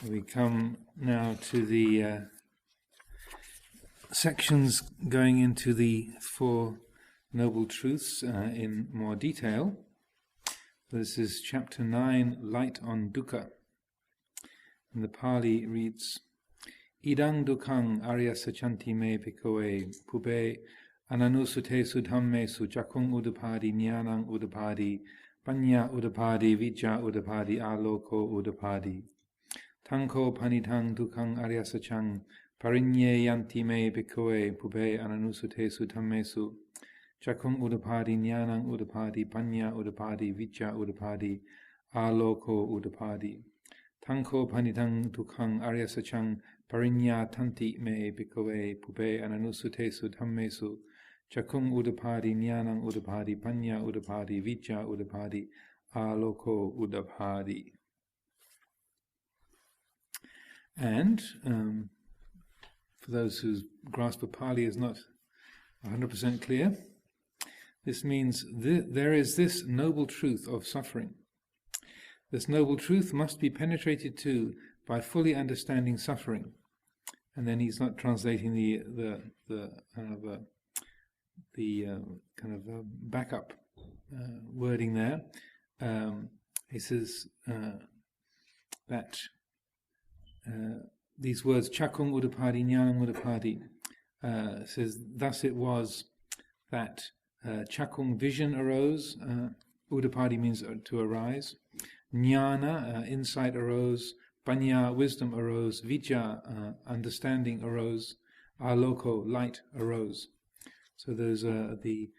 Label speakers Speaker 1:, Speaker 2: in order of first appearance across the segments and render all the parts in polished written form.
Speaker 1: We come now to the sections going into the Four Noble Truths in more detail. This is chapter 9, Light on Dukkha. And the Pali reads, Idang dukkhaṃ arya sachanti me bhikkave pube ananusutesu dhammesu jakkhung udapadi jnanang udapadi panya udapadi vijja udapadi aloko udapadi tanko panitang dukkhaṃ arya sacchaṃ parinyeyanti me bhikkave pube ananusutesu dhammesu jakkhung udapadi jnanang udapadi panya udapadi vijja udapadi aloko udapadi tanko panitang dukkhaṃ arya sacchaṃ parinyatanti me bhikkave pube ananusutesu dhammesu jakkhung udapadi jnanang udapadi panya udapadi vijja udapadi aloko udapadi. And for those whose grasp of Pali is not 100% clear, this means there is this noble truth of suffering. This noble truth must be penetrated to by fully understanding suffering. And then he's not translating the backup wording there. He says that these words jakkhung udapadi jnanang udapadi says thus it was that jakkhung vision arose, udapadi means to arise, jnana insight arose, panya wisdom arose, vijja understanding arose, aloko light arose. So those are the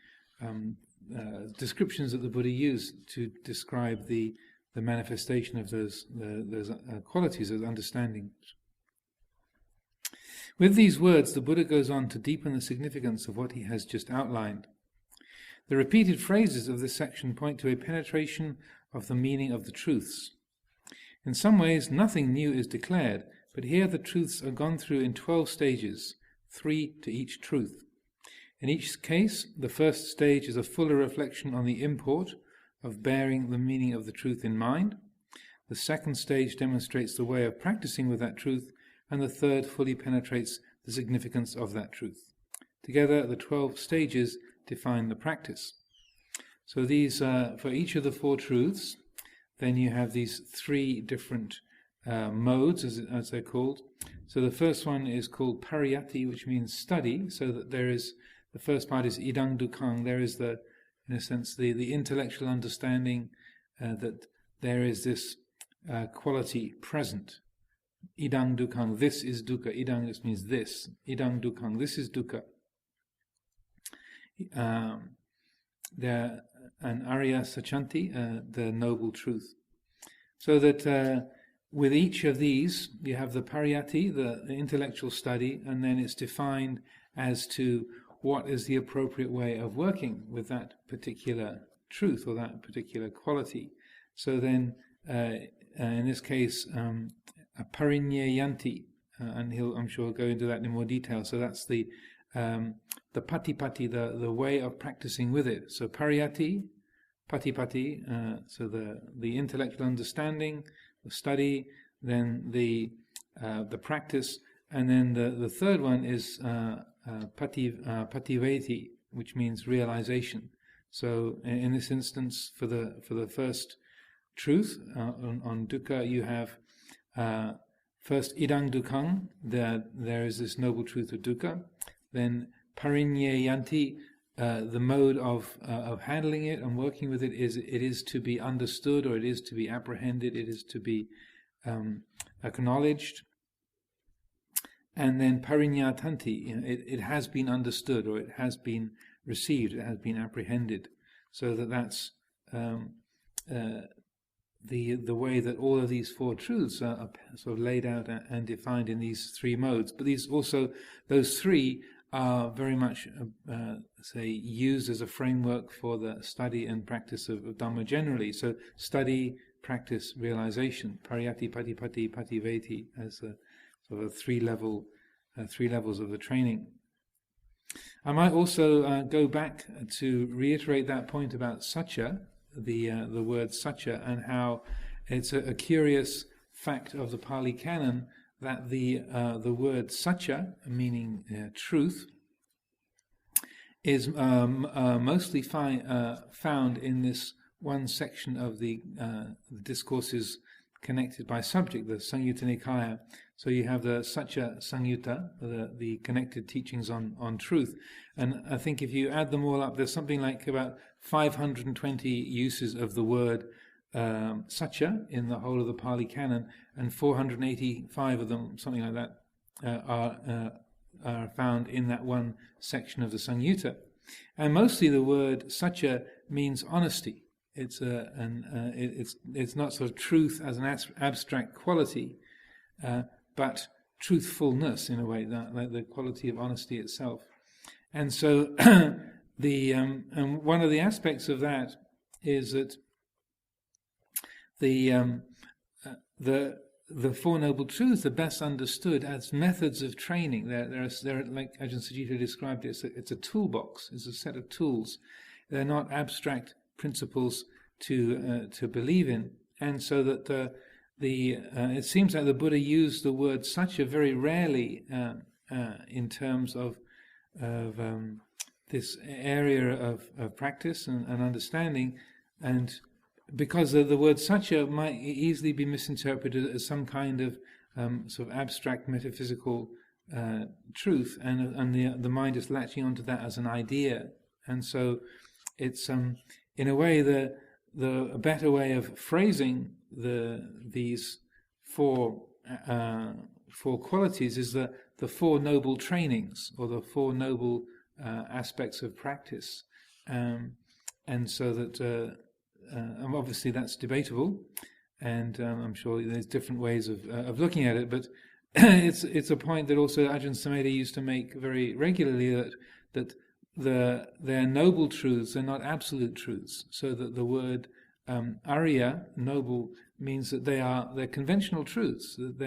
Speaker 1: descriptions that the Buddha used to describe the manifestation of those qualities of understanding. With these words, the Buddha goes on to deepen the significance of what he has just outlined. The repeated phrases of this section point to a penetration of the meaning of the truths. In some ways, nothing new is declared, but here the truths are gone through in 12 stages, 3 to each truth. In each case, the first stage is a fuller reflection on the import of bearing the meaning of the truth in mind. The second stage demonstrates the way of practicing with that truth, and the third fully penetrates the significance of that truth. Together, the 12 stages define the practice. So these, for each of the 4 truths, then you have these 3 different modes, as they're called. So the first one is called pariyatti, which means study. So that there is, the first part is idang dukkhaṃ. There is in a sense, the intellectual understanding that there is this quality present. Idang dukkhaṃ, this is dukkha. Idang just means this. Idang dukkhaṃ, this is dukkha. And arya sachanti, the noble truth. So that with each of these, you have the pariyatti, the intellectual study, and then it's defined as to what is the appropriate way of working with that particular truth or that particular quality. So then, in this case, a parinyeyanti, and I'm sure he'll go into that in more detail. So that's the patipati, the way of practicing with it. So pariyatti, patipati, so the intellectual understanding, the study, then the practice, and then the third one is pativeti, which means realization. So in this instance, for the first truth on dukkha, you have first idang dukkhaṃ, there is this noble truth of dukkha. Then parinyeyanti, the mode of handling it and working with it is to be understood, or it is to be apprehended, it is to be acknowledged. And then parinyatanti, it has been understood, or it has been received, it has been apprehended. So that's the way that all of these 4 truths are sort of laid out and defined in these 3 modes. But those 3 are very much, used as a framework for the study and practice of Dhamma generally. So study, practice, realization, pariyatti, patipati, pativeti, as a sort of 3 levels of the training. I might also go back to reiterate that point about satya, the word satya, and how it's a curious fact of the Pali Canon that the word satya, meaning truth, is mostly found in this one section of the discourses connected by subject, the Samyutta Nikaya. So you have the Satya Samyutta, the connected teachings on truth. And I think if you add them all up, there's something like about 520 uses of the word Satya in the whole of the Pali Canon, and 485 of them, something like that, are found in that one section of the Samyutta. And mostly the word Satya means honesty. It's not sort of truth as an abstract quality, but truthfulness in a way, like the quality of honesty itself. And so and one of the aspects of that is that the Four Noble Truths are best understood as methods of training. They're like Ajahn Sucitto described it, it's a toolbox, it's a set of tools. They're not abstract principles to believe in. And so that it seems like the Buddha used the word satya very rarely in terms of this area of practice and understanding, and because the word satya might easily be misinterpreted as some kind of sort of abstract metaphysical truth, and the mind is latching onto that as an idea. And so it's in a way a better way of phrasing these four qualities is the Four Noble Trainings, or the Four Noble aspects of practice, and so that obviously that's debatable, and I'm sure there's different ways of looking at it, but it's a point that also Ajahn Sumedho used to make very regularly, that they're noble truths, they're not absolute truths. So that the word Arya, noble, means that they're conventional truths, that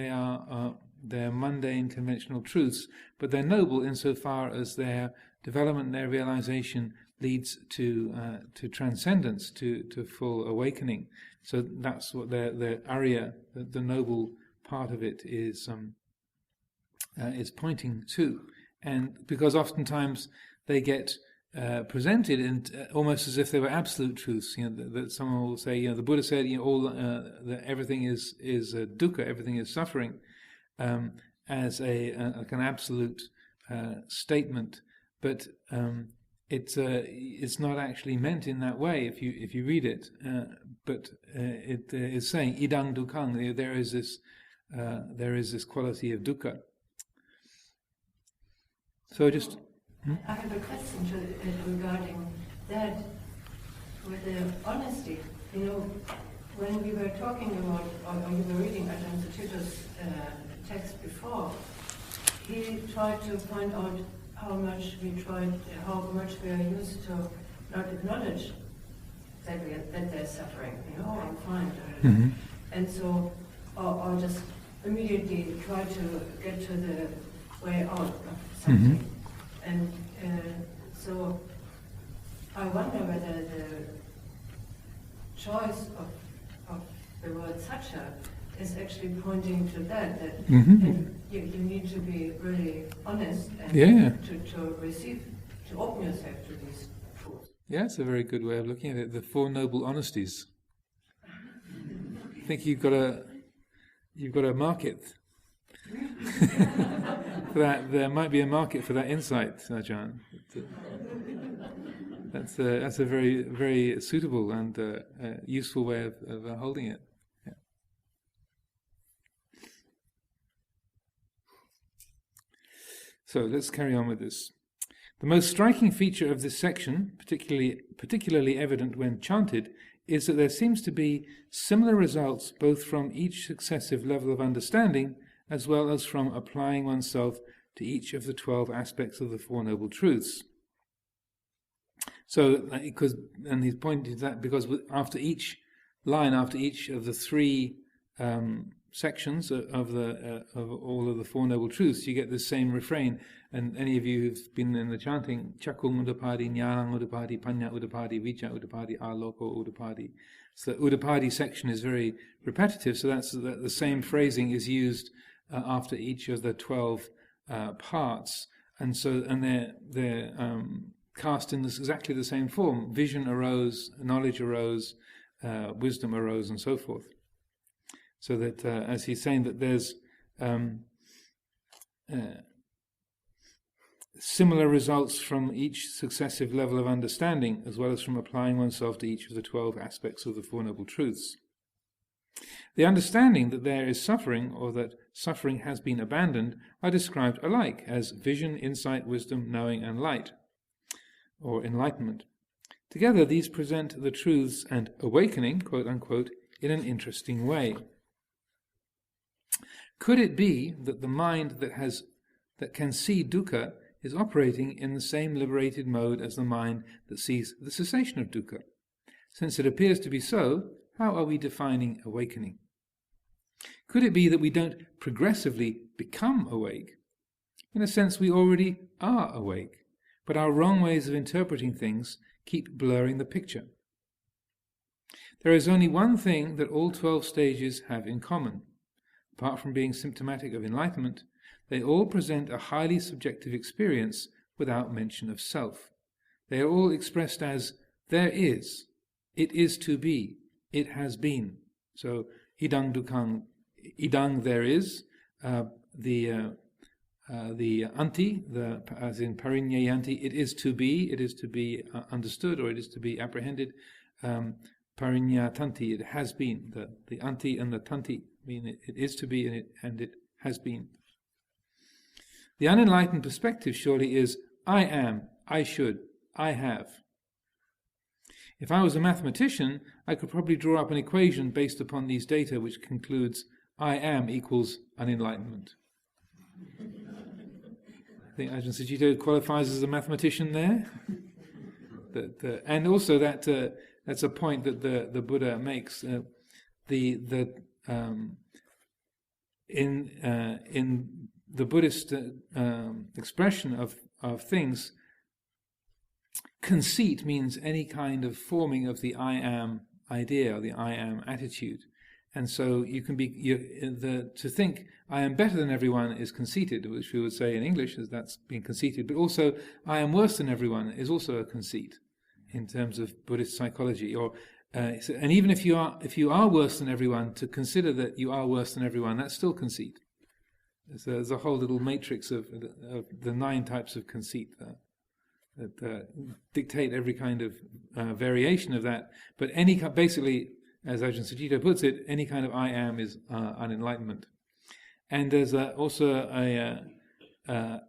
Speaker 1: they're mundane conventional truths, but they're noble insofar as their development, their realization leads to transcendence, to full awakening. So that's what the Arya, the noble part of it, is pointing to. And because oftentimes they get presented in almost as if they were absolute truths. That someone will say, the Buddha said, that everything is dukkha, everything is suffering, as like an absolute statement. But it's not actually meant in that way if you read it. But it is saying idang dukkhang. There is this quality of dukkha. So just.
Speaker 2: I have a question regarding that, with the honesty. When we were talking about, or you were reading Ajahn Sucitto's text before, he tried to point out how much we are used to not acknowledge that they're suffering. I'm fine.
Speaker 1: Mm-hmm.
Speaker 2: And so, or just immediately try to get to the way out of something. Mm-hmm. And so I wonder whether the choice of the word satya is actually pointing to that
Speaker 1: mm-hmm.
Speaker 2: and you need to be really honest and to receive, to open yourself to these truths.
Speaker 1: Yeah, it's a very good way of looking at it. The Four Noble Honesties. I think you've got a market. For that, there might be a market for that insight, Ajahn. That's a very, very suitable and useful way of holding it. Yeah. So let's carry on with this. The most striking feature of this section, particularly evident when chanted, is that there seems to be similar results both from each successive level of understanding as well as from applying oneself to each of the 12 aspects of the Four Noble Truths. So, and his point is that because after each of the three sections of all of the Four Noble Truths, you get the same refrain. And any of you who've been in the chanting, Chakung Udapadi, Jnanang Udapadi, Panya Udapadi, Vijja Udapadi, Aloko Udapadi. So the Uddapadi section is very repetitive, so that's the same phrasing is used after each of the 12 parts, and they're cast in exactly the same form. Vision arose, knowledge arose, wisdom arose, and so forth. So that, as he's saying, that there's similar results from each successive level of understanding, as well as from applying oneself to each of the 12 aspects of the Four Noble Truths. The understanding that there is suffering, or that suffering has been abandoned, are described alike as vision, insight, wisdom, knowing, and light, or enlightenment. Together, these present the truths and awakening, quote unquote, in an interesting way. Could it be that the mind that can see dukkha is operating in the same liberated mode as the mind that sees the cessation of dukkha? Since it appears to be so, how are we defining awakening? Could it be that we don't progressively become awake? In a sense, we already are awake, but our wrong ways of interpreting things keep blurring the picture. There is only one thing that all 12 stages have in common. Apart from being symptomatic of enlightenment, they all present a highly subjective experience without mention of self. They are all expressed as there is, it is to be, it has been. So idang dukkang, idang there is, the anti, as in parinyayanti, it is to be understood, or it is to be apprehended. Parinyatanti, it has been. The anti and the tanti mean it is to be, and it has been. The unenlightened perspective surely is I am, I should, I have. If I was a mathematician, I could probably draw up an equation based upon these data which concludes I am equals unenlightenment. I think Ajahn Sucitto qualifies as a mathematician there. And also that's a point that the Buddha makes. In the Buddhist expression of things, conceit means any kind of forming of the I am idea or the I am attitude. And so you can be to think I am better than everyone is conceited, which we would say in English as that's being conceited. But also I am worse than everyone is also a conceit in terms of Buddhist psychology. And even if you are worse than everyone, to consider that you are worse than everyone, that's still conceit. There's a whole little matrix of the 9 types of conceit that dictate every kind of variation of that. But basically, as Ajahn Sucitto puts it, any kind of I am is unenlightenment. And there's also a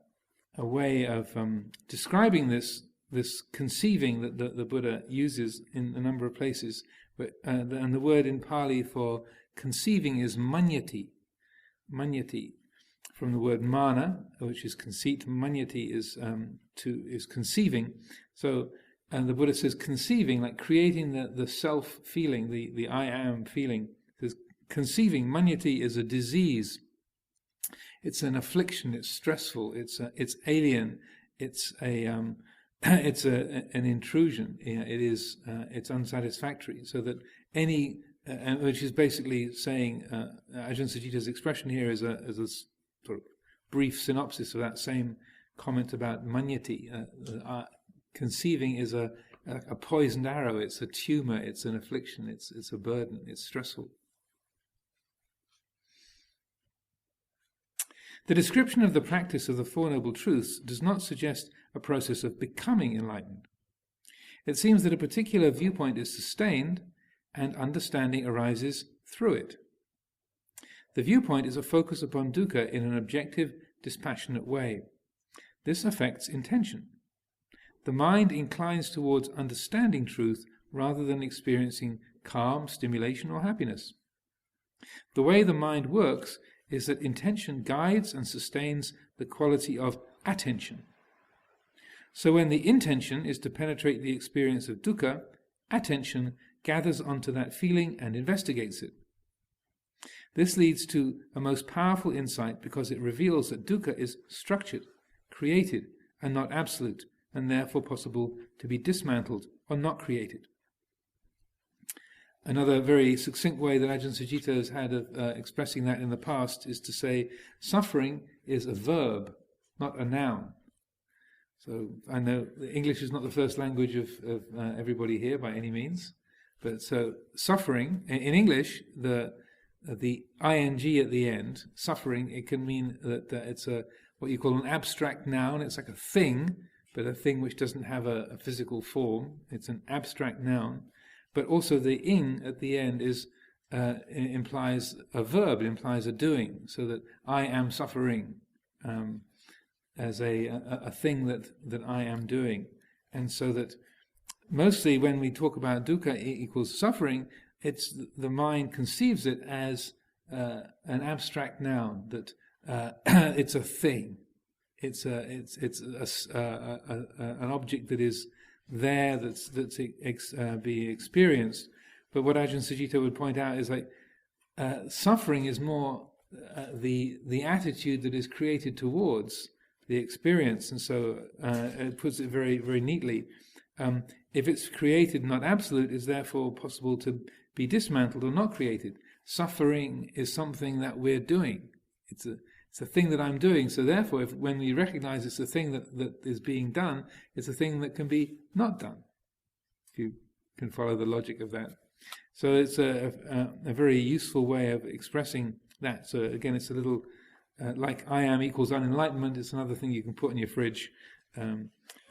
Speaker 1: way of describing this conceiving that the Buddha uses in a number of places. And the word in Pali for conceiving is manyati. Manyati. From the word mana, which is conceit, manyati is conceiving. So, and the Buddha says conceiving, like creating the self feeling, the I am feeling. Says conceiving, manyati is a disease. It's an affliction. It's stressful. It's alien. It's an intrusion. It's unsatisfactory. So that which is basically saying, Ajahn Sucitto's expression here is a sort of brief synopsis of that same comment about manyati. Conceiving is a poisoned arrow. It's a tumor. It's an affliction. It's a burden. It's stressful. The description of the practice of the Four Noble Truths does not suggest a process of becoming enlightened. It seems that a particular viewpoint is sustained and understanding arises through it. The viewpoint is a focus upon dukkha in an objective, dispassionate way. This affects intention. The mind inclines towards understanding truth rather than experiencing calm, stimulation, or happiness. The way the mind works is that intention guides and sustains the quality of attention. So when the intention is to penetrate the experience of dukkha, attention gathers onto that feeling and investigates it. This leads to a most powerful insight because it reveals that dukkha is structured, created, and not absolute, and therefore possible to be dismantled or not created. Another very succinct way that Ajahn Sucitto has had of expressing that in the past is to say suffering is a verb, not a noun. So I know English is not the first language of everybody here by any means, but so suffering, in English, the ing at the end, suffering, it can mean that it's what you call an abstract noun. It's like a thing, but a thing which doesn't have a physical form. It's an abstract noun. But also the ing at the end implies a verb, it implies a doing, so that I am suffering as a thing that I am doing. And so that mostly when we talk about dukkha equals suffering, it's the mind conceives it as an abstract noun, that it's a thing. It's an object that is there, that's being experienced. But what Ajahn Sucitto would point out is like suffering is more the attitude that is created towards the experience, and so it puts it very, very neatly. If it's created, not absolute, is therefore possible to be dismantled or not created. Suffering is something that we're doing. It's a thing that I'm doing. So therefore, when we recognize it's a thing that is being done, it's a thing that can be not done. If you can follow the logic of that. So it's a very useful way of expressing that. So again, it's a little like I am equals unenlightenment. It's another thing you can put in your fridge.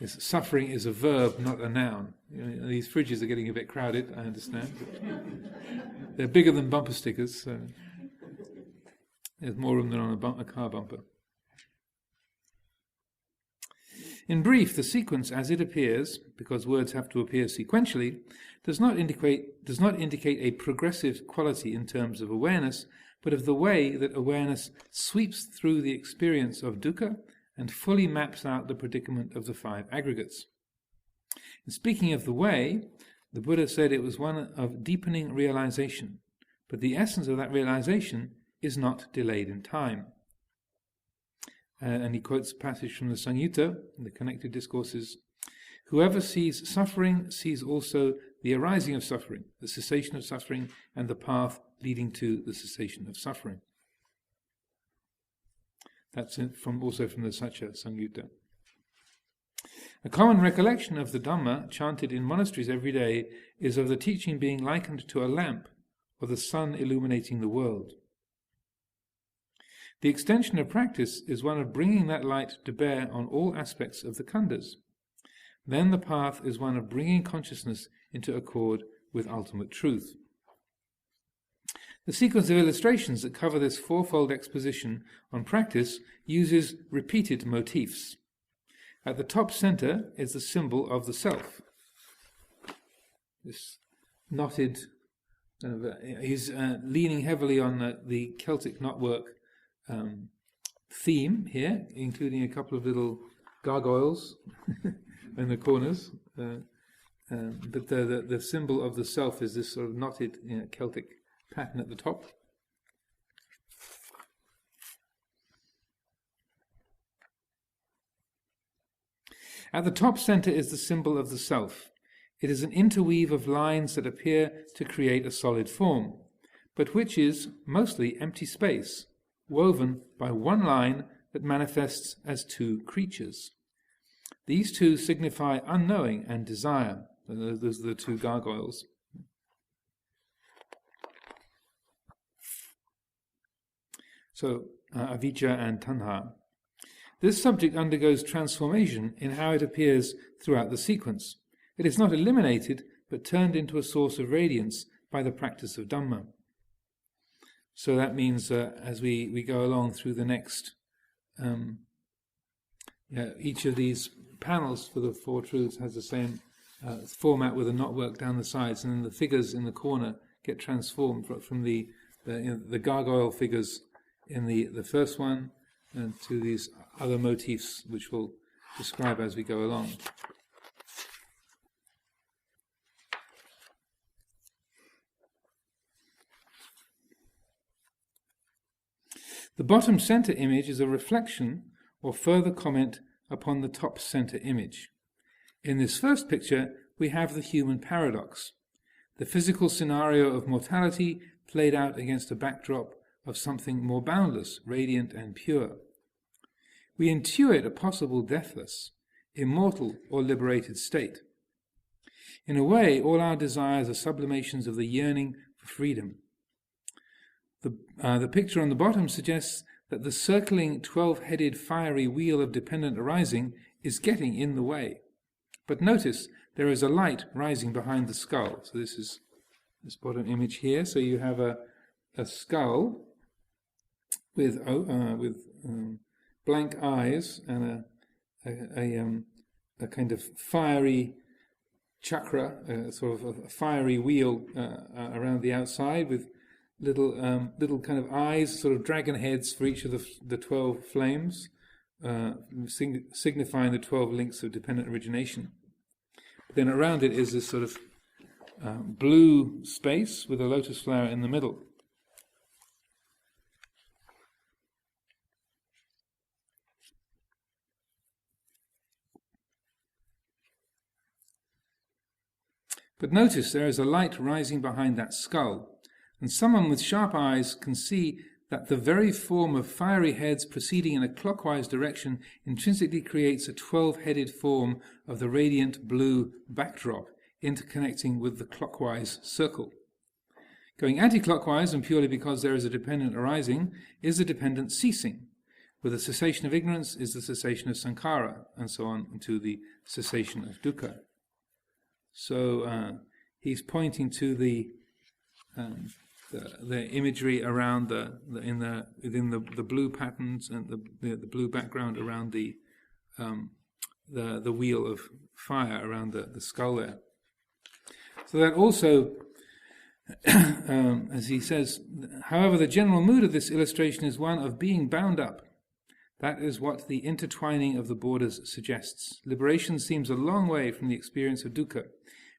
Speaker 1: Suffering is a verb, not a noun. These fridges are getting a bit crowded, I understand. They're bigger than bumper stickers, so there's more room than on a car bumper. In brief, the sequence as it appears, because words have to appear sequentially, does not indicate a progressive quality in terms of awareness, but of the way that awareness sweeps through the experience of dukkha and fully maps out the predicament of the five aggregates. In speaking of the way, the Buddha said it was one of deepening realization, but the essence of that realization is not delayed in time. And he quotes a passage from the Sutta, the connected discourses. Whoever sees suffering sees also the arising of suffering, the cessation of suffering, and the path leading to the cessation of suffering. That's also from the Sutta. A common recollection of the Dhamma chanted in monasteries every day is of the teaching being likened to a lamp or the sun illuminating the world. The extension of practice is one of bringing that light to bear on all aspects of the khandhas. Then the path is one of bringing consciousness into accord with ultimate truth. The sequence of illustrations that cover this fourfold exposition on practice uses repeated motifs. At the top center is the symbol of the self. This knotted, he's leaning heavily on the Celtic knotwork theme here, including a couple of little gargoyles in the corners. But the symbol of the self is this sort of knotted Celtic pattern at the top. At the top center is the symbol of the self. It is an interweave of lines that appear to create a solid form, but which is mostly empty space, woven by one line that manifests as two creatures. These two signify unknowing and desire. Those are the two gargoyles. So, avijja and tanha. This subject undergoes transformation in how it appears throughout the sequence. It is not eliminated, but turned into a source of radiance by the practice of Dhamma. So that means as we go along through the next, each of these panels for the Four Truths has the same format with a knotwork down the sides, and then the figures in the corner get transformed from the gargoyle figures in the first one to these other motifs which we'll describe as we go along. The bottom center image is a reflection or further comment upon the top center image. In this first picture, we have the human paradox. the physical scenario of mortality played out against a backdrop of something more boundless, radiant and pure. We intuit a possible deathless, immortal or liberated state. In a way, all our desires are sublimations of the yearning for freedom. The picture on the bottom suggests that the circling 12-headed fiery wheel of dependent arising is getting in the way. But notice there is a light rising behind the skull. So this is this bottom image here. So you have a skull with blank eyes and a kind of fiery chakra, sort of a fiery wheel around the outside with little kind of eyes, sort of dragon heads for each of the 12 flames, signifying the 12 links of dependent origination. Then around it is this sort of blue space with a lotus flower in the middle. But notice there is a light rising behind that skull, and someone with sharp eyes can see that the very form of fiery heads proceeding in a clockwise direction intrinsically creates a 12-headed form of the radiant blue backdrop, interconnecting with the clockwise circle. Going anti-clockwise, and purely because there is a dependent arising, is the dependent ceasing. With the cessation of ignorance is the cessation of sankhara, and so on to the cessation of dukkha. So he's pointing to the imagery around within the blue patterns and the blue background around the wheel of fire around the skull there. So that also, as he says, however, the general mood of this illustration is one of being bound up. That is what the intertwining of the borders suggests. Liberation seems a long way from the experience of dukkha.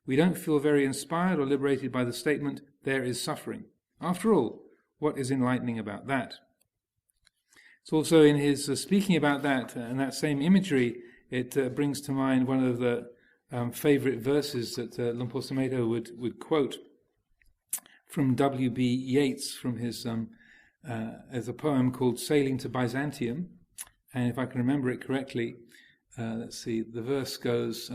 Speaker 1: We don't feel very inspired or liberated by the statement, there is suffering. After all, what is enlightening about that? It's also in his speaking about that and that same imagery, it brings to mind one of the favorite verses that Luang Por Sumedho would quote from W.B. Yeats from his as a poem called Sailing to Byzantium. And if I can remember it correctly, let's see, the verse goes,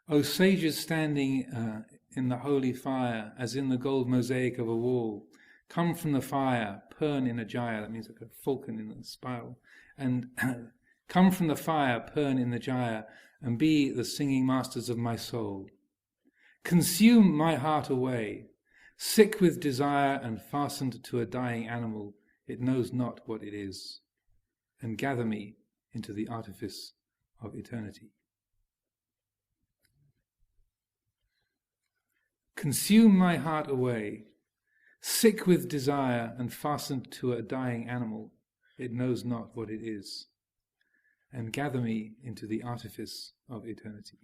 Speaker 1: O sages standing in the holy fire, as in the gold mosaic of a wall, come from the fire, pern in a jaya, that means like a falcon in a spiral, and come from the fire, pern in the jaya, and be the singing masters of my soul. Consume my heart away, sick with desire and fastened to a dying animal, it knows not what it is, and gather me into the artifice of eternity. Consume my heart away, sick with desire and fastened to a dying animal, it knows not what it is, and gather me into the artifice of eternity.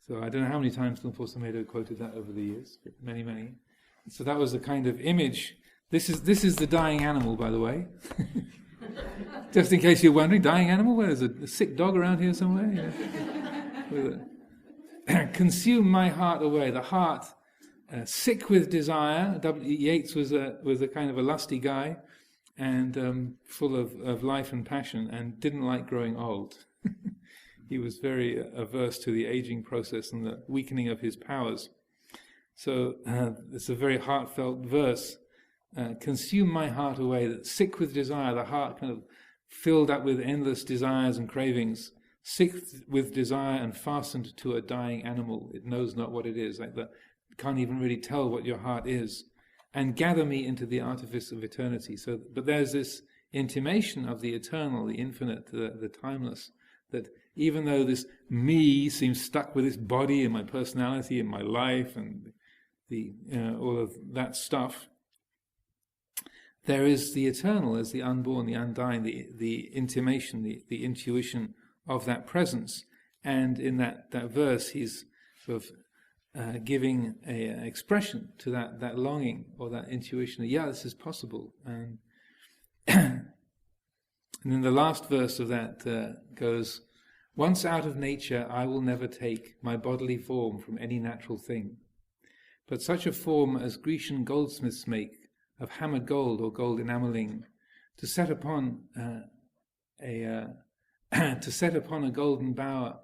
Speaker 1: So I don't know how many times Luang Por Sumedho quoted that over the years, but many, many. So that was the kind of image. This is the dying animal, by the way. Just in case you're wondering, dying animal? Well, there's a sick dog around here somewhere. Consume my heart away. The heart, sick with desire. Yeats was a kind of a lusty guy, and full of life and passion, and didn't like growing old. He was very averse to the aging process and the weakening of his powers. So it's a very heartfelt verse. Consume my heart away. That sick with desire, the heart kind of filled up with endless desires and cravings, sick with desire and fastened to a dying animal. It knows not what it is. Like that, can't even really tell what your heart is. And gather me into the artifice of eternity. So, but there's this intimation of the eternal, the infinite, the timeless, that even though this me seems stuck with this body and my personality and my life and the all of that stuff, there is the eternal, as the unborn, the undying, the intimation, the intuition of that presence. And in that verse, he's sort of giving an expression to that longing or that intuition that, yeah, this is possible. And And then the last verse of that goes, "Once out of nature I will never take my bodily form from any natural thing, but such a form as Grecian goldsmiths make of hammered gold or gold enamelling, to set upon a golden bower,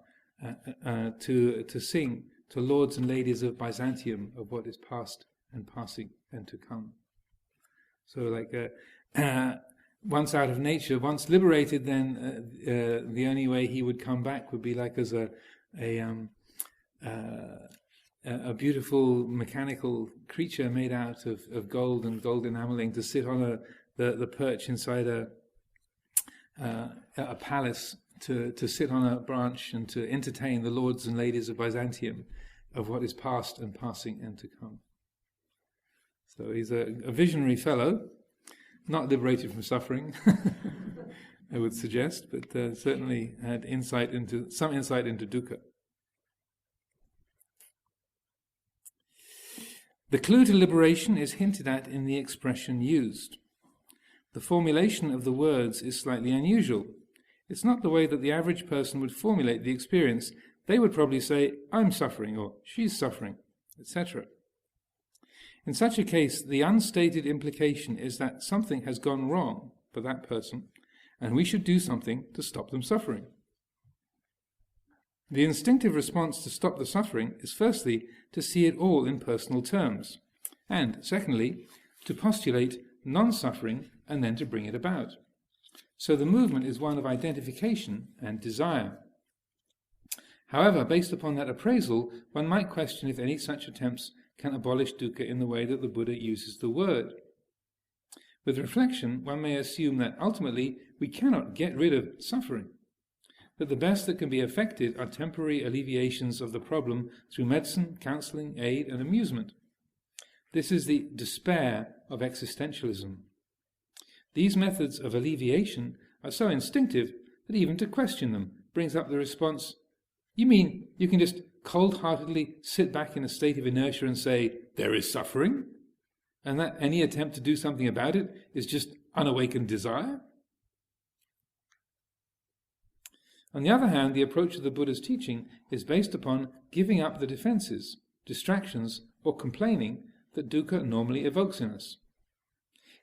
Speaker 1: to sing to lords and ladies of Byzantium of what is past and passing and to come." So like once out of nature, once liberated, then the only way he would come back would be like as a beautiful mechanical creature made out of gold and gold enameling, to sit on the perch inside a palace, to sit on a branch and to entertain the lords and ladies of Byzantium of what is past and passing and to come. So he's a visionary fellow, not liberated from suffering, I would suggest, but certainly had some insight into dukkha. The clue to liberation is hinted at in the expression used. The formulation of the words is slightly unusual. It's not the way that the average person would formulate the experience. They would probably say, "I'm suffering," or "she's suffering," etc. In such a case, the unstated implication is that something has gone wrong for that person, and we should do something to stop them suffering. The instinctive response to stop the suffering is firstly to see it all in personal terms, and secondly, to postulate non-suffering and then to bring it about. So the movement is one of identification and desire. However, based upon that appraisal, one might question if any such attempts can abolish dukkha in the way that the Buddha uses the word. With reflection, one may assume that ultimately we cannot get rid of suffering, that the best that can be effected are temporary alleviations of the problem through medicine, counseling, aid, and amusement. This is the despair of existentialism. These methods of alleviation are so instinctive that even to question them brings up the response, "You mean you can just cold-heartedly sit back in a state of inertia and say, 'There is suffering,' and that any attempt to do something about it is just unawakened desire?" On the other hand, the approach of the Buddha's teaching is based upon giving up the defenses, distractions, or complaining that dukkha normally evokes in us.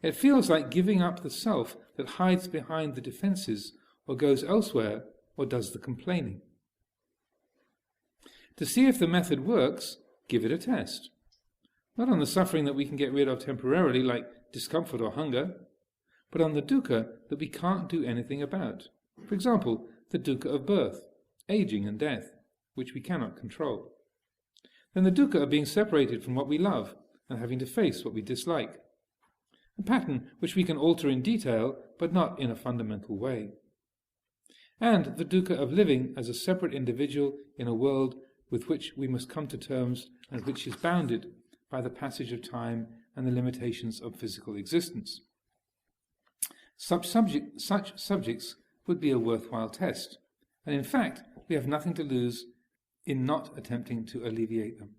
Speaker 1: It feels like giving up the self that hides behind the defenses, or goes elsewhere, or does the complaining. To see if the method works, give it a test. Not on the suffering that we can get rid of temporarily, like discomfort or hunger, but on the dukkha that we can't do anything about. For example, the dukkha of birth, aging and death, which we cannot control. Then the dukkha of being separated from what we love and having to face what we dislike. A pattern which we can alter in detail, but not in a fundamental way. And the dukkha of living as a separate individual in a world with which we must come to terms and which is bounded by the passage of time and the limitations of physical existence. Such subjects would be a worthwhile test, and in fact we have nothing to lose in not attempting to alleviate them.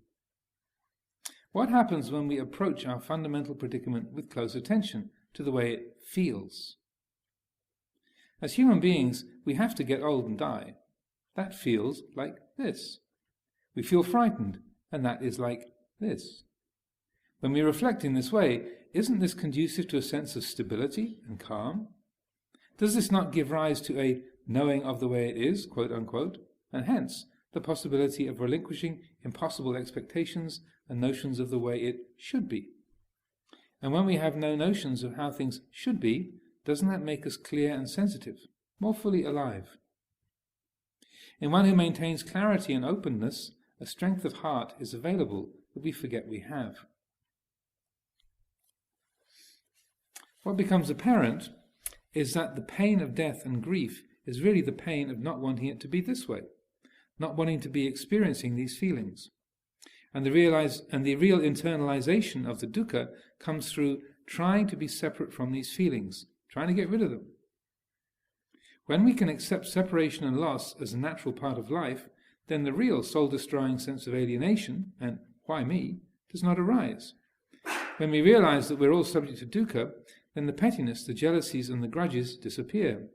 Speaker 1: What happens when we approach our fundamental predicament with close attention to the way it feels? As human beings, we have to get old and die. That feels like this. We feel frightened, and that is like this. When we reflect in this way, isn't this conducive to a sense of stability and calm? Does this not give rise to a knowing of the way it is, quote unquote, and hence the possibility of relinquishing impossible expectations and notions of the way it should be? And when we have no notions of how things should be, doesn't that make us clear and sensitive, more fully alive? In one who maintains clarity and openness, a strength of heart is available that we forget we have. What becomes apparent is that the pain of death and grief is really the pain of not wanting it to be this way, not wanting to be experiencing these feelings. And the real internalization of the dukkha comes through trying to be separate from these feelings, trying to get rid of them. When we can accept separation and loss as a natural part of life, then the real soul-destroying sense of alienation, and why me, does not arise. When we realize that we're all subject to dukkha, then the pettiness, the jealousies and the grudges disappear,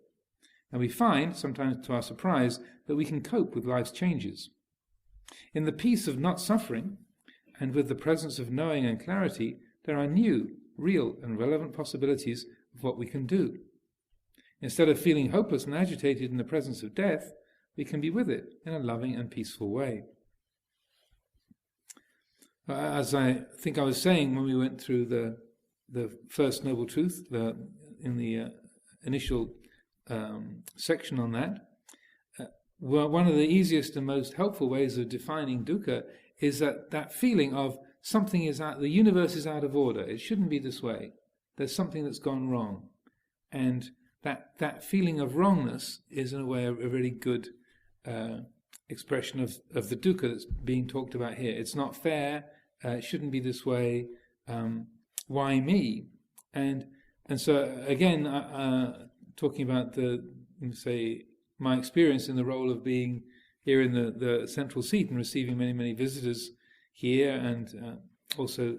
Speaker 1: And we find, sometimes to our surprise, that we can cope with life's changes. In the peace of not suffering, and with the presence of knowing and clarity, there are new, real and relevant possibilities of what we can do. Instead of feeling hopeless and agitated in the presence of death, we can be with it in a loving and peaceful way. As I think I was saying when we went through the first Noble Truth, in the initial section on that, well, one of the easiest and most helpful ways of defining dukkha is that feeling of something is out, the universe is out of order. It shouldn't be this way. There's something that's gone wrong, and that feeling of wrongness is in a way a really good expression of the dukkha that's being talked about here. It's not fair. It shouldn't be this way. Why me? And so again, talking about my experience in the role of being here in the central seat and receiving many visitors here, and also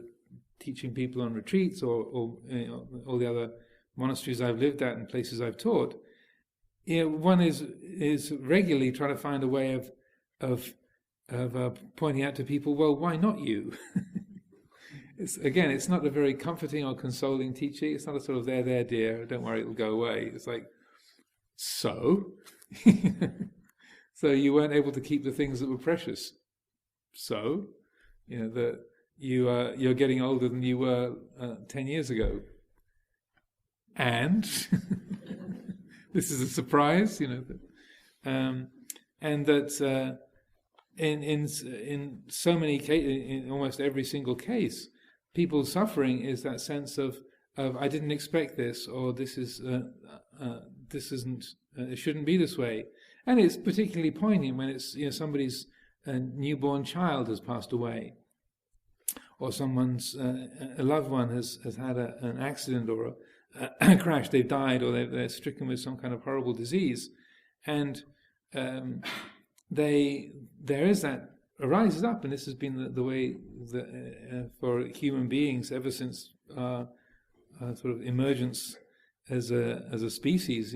Speaker 1: teaching people on retreats or all the other monasteries I've lived at and places I've taught. One is regularly trying to find a way of pointing out to people, well, why not you? It's not a very comforting or consoling teaching. It's not a sort of there, dear, don't worry, it'll go away. It's like, so? So you weren't able to keep the things that were precious. So, that you're getting older than you were 10 years ago. And this is a surprise, and that in so many cases, in almost every single case, people's suffering is that sense of I didn't expect this, or this isn't, it shouldn't be this way. And it's particularly poignant when it's somebody's newborn child has passed away, or someone's a loved one has had an accident or a crash, they've died, or they're stricken with some kind of horrible disease, and there is that arises up, and this has been the way for human beings ever since sort of emergence as a species,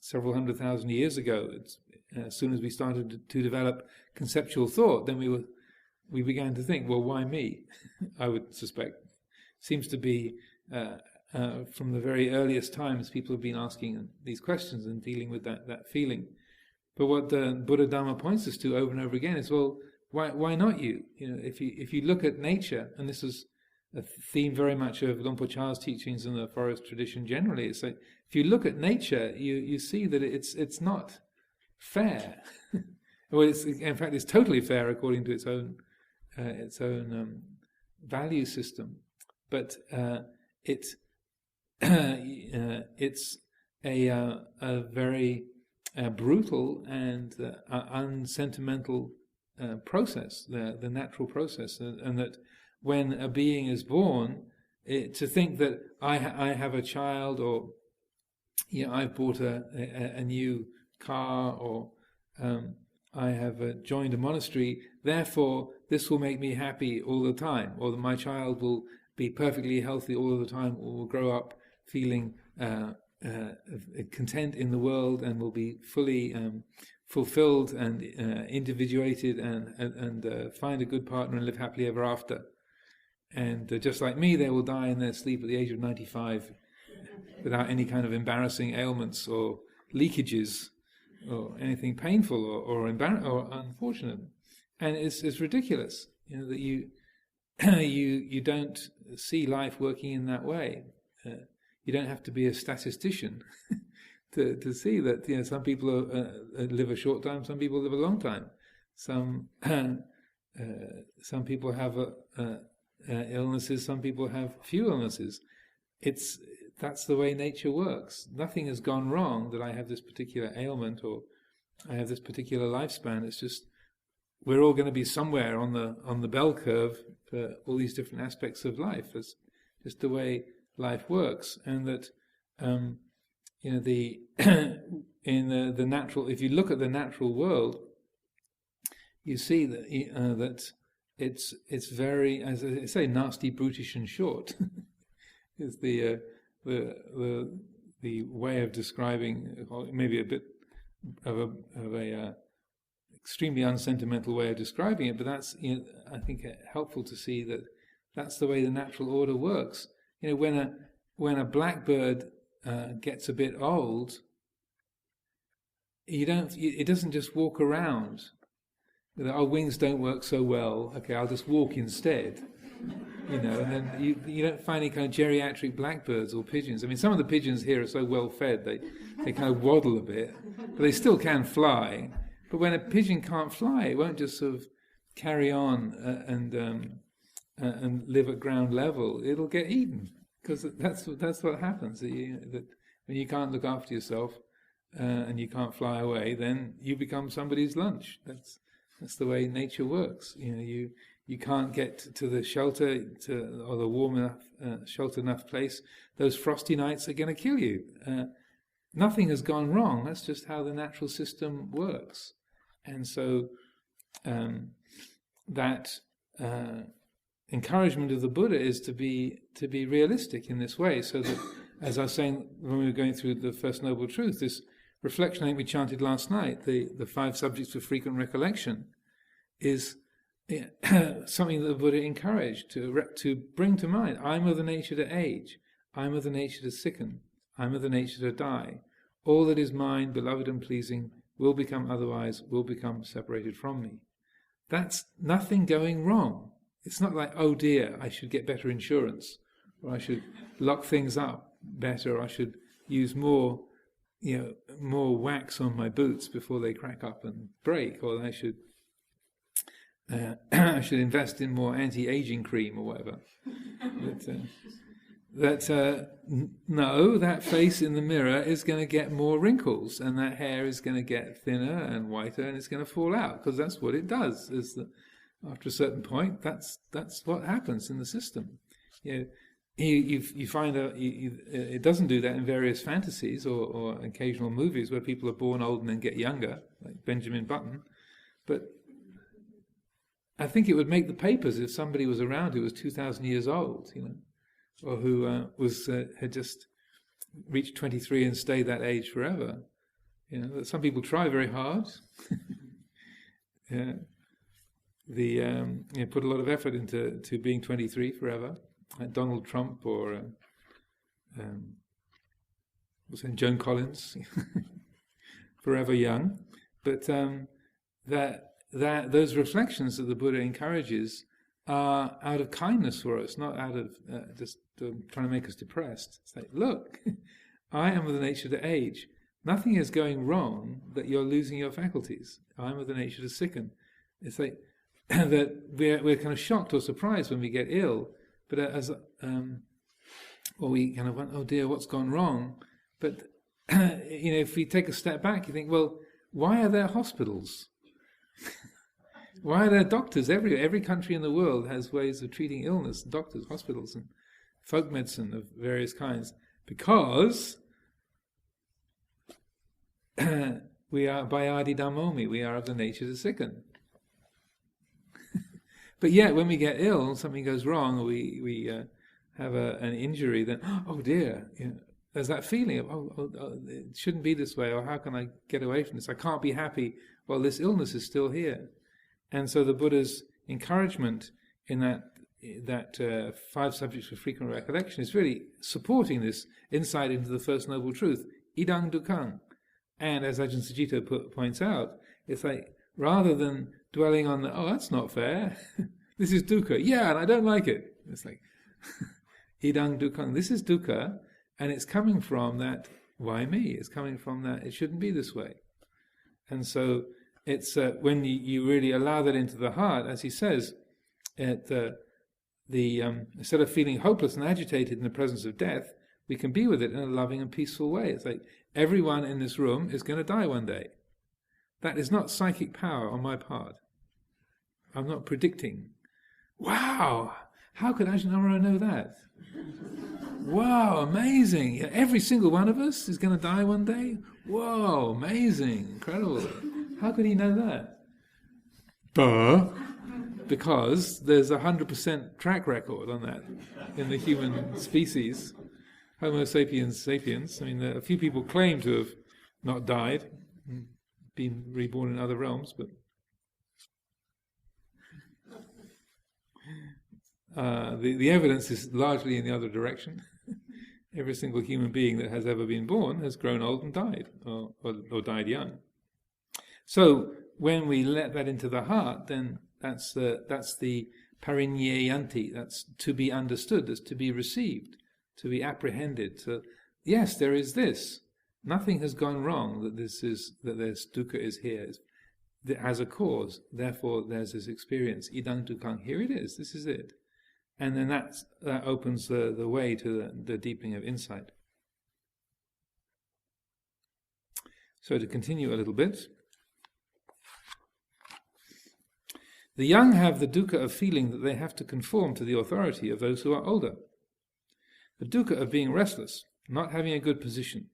Speaker 1: several 100,000 years ago. As soon as we started to develop conceptual thought, then we began to think, well, why me? I would suspect. Seems to be from the very earliest times people have been asking these questions and dealing with that feeling. But what the Buddha Dhamma points us to over and over again is, well, why not you? If you look at nature, and this is a theme very much of Luang Por Chah's teachings in the forest tradition generally. It's like, if you look at nature, you see that it's not fair. Well, in fact, it's totally fair according to its own value system. But it's a very brutal and unsentimental process, the natural process, and that when a being is born, to think that I have a child, or I've bought a new car, or I have joined a monastery, therefore this will make me happy all the time, or that my child will be perfectly healthy all of the time, or will grow up feeling content in the world and will be fully fulfilled and individuated and find a good partner and live happily ever after. And just like me, they will die in their sleep at the age of 95 without any kind of embarrassing ailments or leakages or anything painful or unfortunate. And it's ridiculous, that you don't see life working in that way. You don't have to be a statistician to see that some people live a short time, some people live a long time. Some people have illnesses, some people have few illnesses. That's the way nature works. Nothing has gone wrong that I have this particular ailment or I have this particular lifespan. It's just we're all going to be somewhere on the bell curve for all these different aspects of life. It's just the way life works, and that in the natural, if you look at the natural world, you see that it's very, as I say, nasty, brutish, and short. Is the the way of describing, or maybe a bit of a extremely unsentimental way of describing it, but that's, I think, helpful to see that that's the way the natural order works. When a blackbird gets a bit old, it doesn't just walk around. Our wings don't work so well. Okay, I'll just walk instead. And then you don't find any kind of geriatric blackbirds or pigeons. I mean, some of the pigeons here are so well fed they kind of waddle a bit, but they still can fly. But when a pigeon can't fly, it won't just sort of carry on and live at ground level. It'll get eaten, because that's what happens. That when you can't look after yourself and you can't fly away, then you become somebody's lunch. That's the way nature works. You can't get to the shelter or the warm enough, sheltered enough place. Those frosty nights are going to kill you. Nothing has gone wrong. That's just how the natural system works. And so that encouragement of the Buddha is to be realistic in this way, so that, as I was saying when we were going through the First Noble Truth, this reflection I think we chanted last night, the 5 subjects for frequent recollection, is something that the Buddha encouraged to bring to mind. I'm of the nature to age. I'm of the nature to sicken. I'm of the nature to die. All that is mine, beloved and pleasing, will become otherwise, will become separated from me. That's nothing going wrong. It's not like, oh dear, I should get better insurance, or I should lock things up better, or I should use more wax on my boots before they crack up and break, or I should invest in more anti-aging cream or whatever. No, that face in the mirror is going to get more wrinkles, and that hair is going to get thinner and whiter, and it's going to fall out, because that's what it does. After a certain point, that's what happens in the system. You find it doesn't do that in various fantasies or occasional movies where people are born old and then get younger, like Benjamin Button. But I think it would make the papers if somebody was around who was 2,000 years old, or who had just reached 23 and stayed that age forever. Some people try very hard. Put a lot of effort into being 23 forever, like Donald Trump or Joan Collins, forever young. But that those reflections that the Buddha encourages are out of kindness for us, not out of just trying to make us depressed. It's like, look, I am of the nature to age. Nothing is going wrong that you're losing your faculties. I am of the nature to sicken. It's like that we're kind of shocked or surprised when we get ill, but or we kind of went, oh dear, what's gone wrong? But if we take a step back, you think, well, why are there hospitals? Why are there doctors everywhere? Every country in the world has ways of treating illness, doctors, hospitals, and folk medicine of various kinds, because we are bayadi dhammomi, we are of the nature to sicken. But yet, when we get ill, something goes wrong, or we have an injury, then, oh dear, there's that feeling of, oh, it shouldn't be this way, or how can I get away from this? I can't be happy while this illness is still here. And so the Buddha's encouragement in that 5 subjects for frequent recollection is really supporting this insight into the First Noble Truth, idang dukkhaṃ. And as Ajahn Sucitto points out, it's like, rather than dwelling on the, oh, that's not fair, this is dukkha, yeah, and I don't like it. It's like, idang dukkhaṃ, this is dukkha, and it's coming from that, why me? It's coming from that, it shouldn't be this way. And so it's when you really allow that into the heart, as he says, instead of feeling hopeless and agitated in the presence of death, we can be with it in a loving and peaceful way. It's like, everyone in this room is going to die one day. That is not psychic power on my part. I'm not predicting. Wow! How could Ajahn Amaro know that? Wow, amazing! Yeah, every single one of us is going to die one day? Whoa, amazing, incredible. How could he know that? Because there's 100% track record on that in the human species. Homo sapiens sapiens. I mean, a few people claim to have not died, been reborn in other realms, but the evidence is largely in the other direction. Every single human being that has ever been born has grown old and died, or died young. So when we let that into the heart, then that's the parinyeyanti, that's to be understood, that's to be received, to be apprehended. So yes, there is this. Nothing has gone wrong. That there's dukkha is here as a cause. Therefore, there's this experience. Idang dukkhaṃ. Here it is. This is it. And then that opens the way to the deepening of insight. So to continue a little bit, the young have the dukkha of feeling that they have to conform to the authority of those who are older. The dukkha of being restless, not having a good position,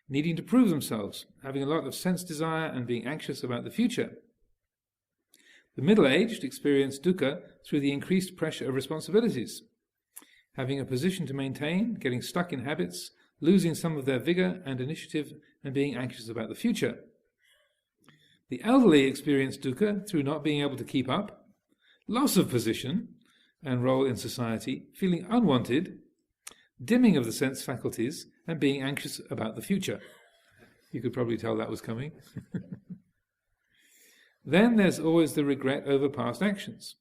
Speaker 1: needing to prove themselves, having a lot of sense desire and being anxious about the future. The middle-aged experience dukkha through the increased pressure of responsibilities, having a position to maintain, getting stuck in habits, losing some of their vigor and initiative, and being anxious about the future. The elderly experience dukkha through not being able to keep up, loss of position and role in society, feeling unwanted, dimming of the sense faculties, and being anxious about the future. You could probably tell that was coming. Then there's always the regret over past actions,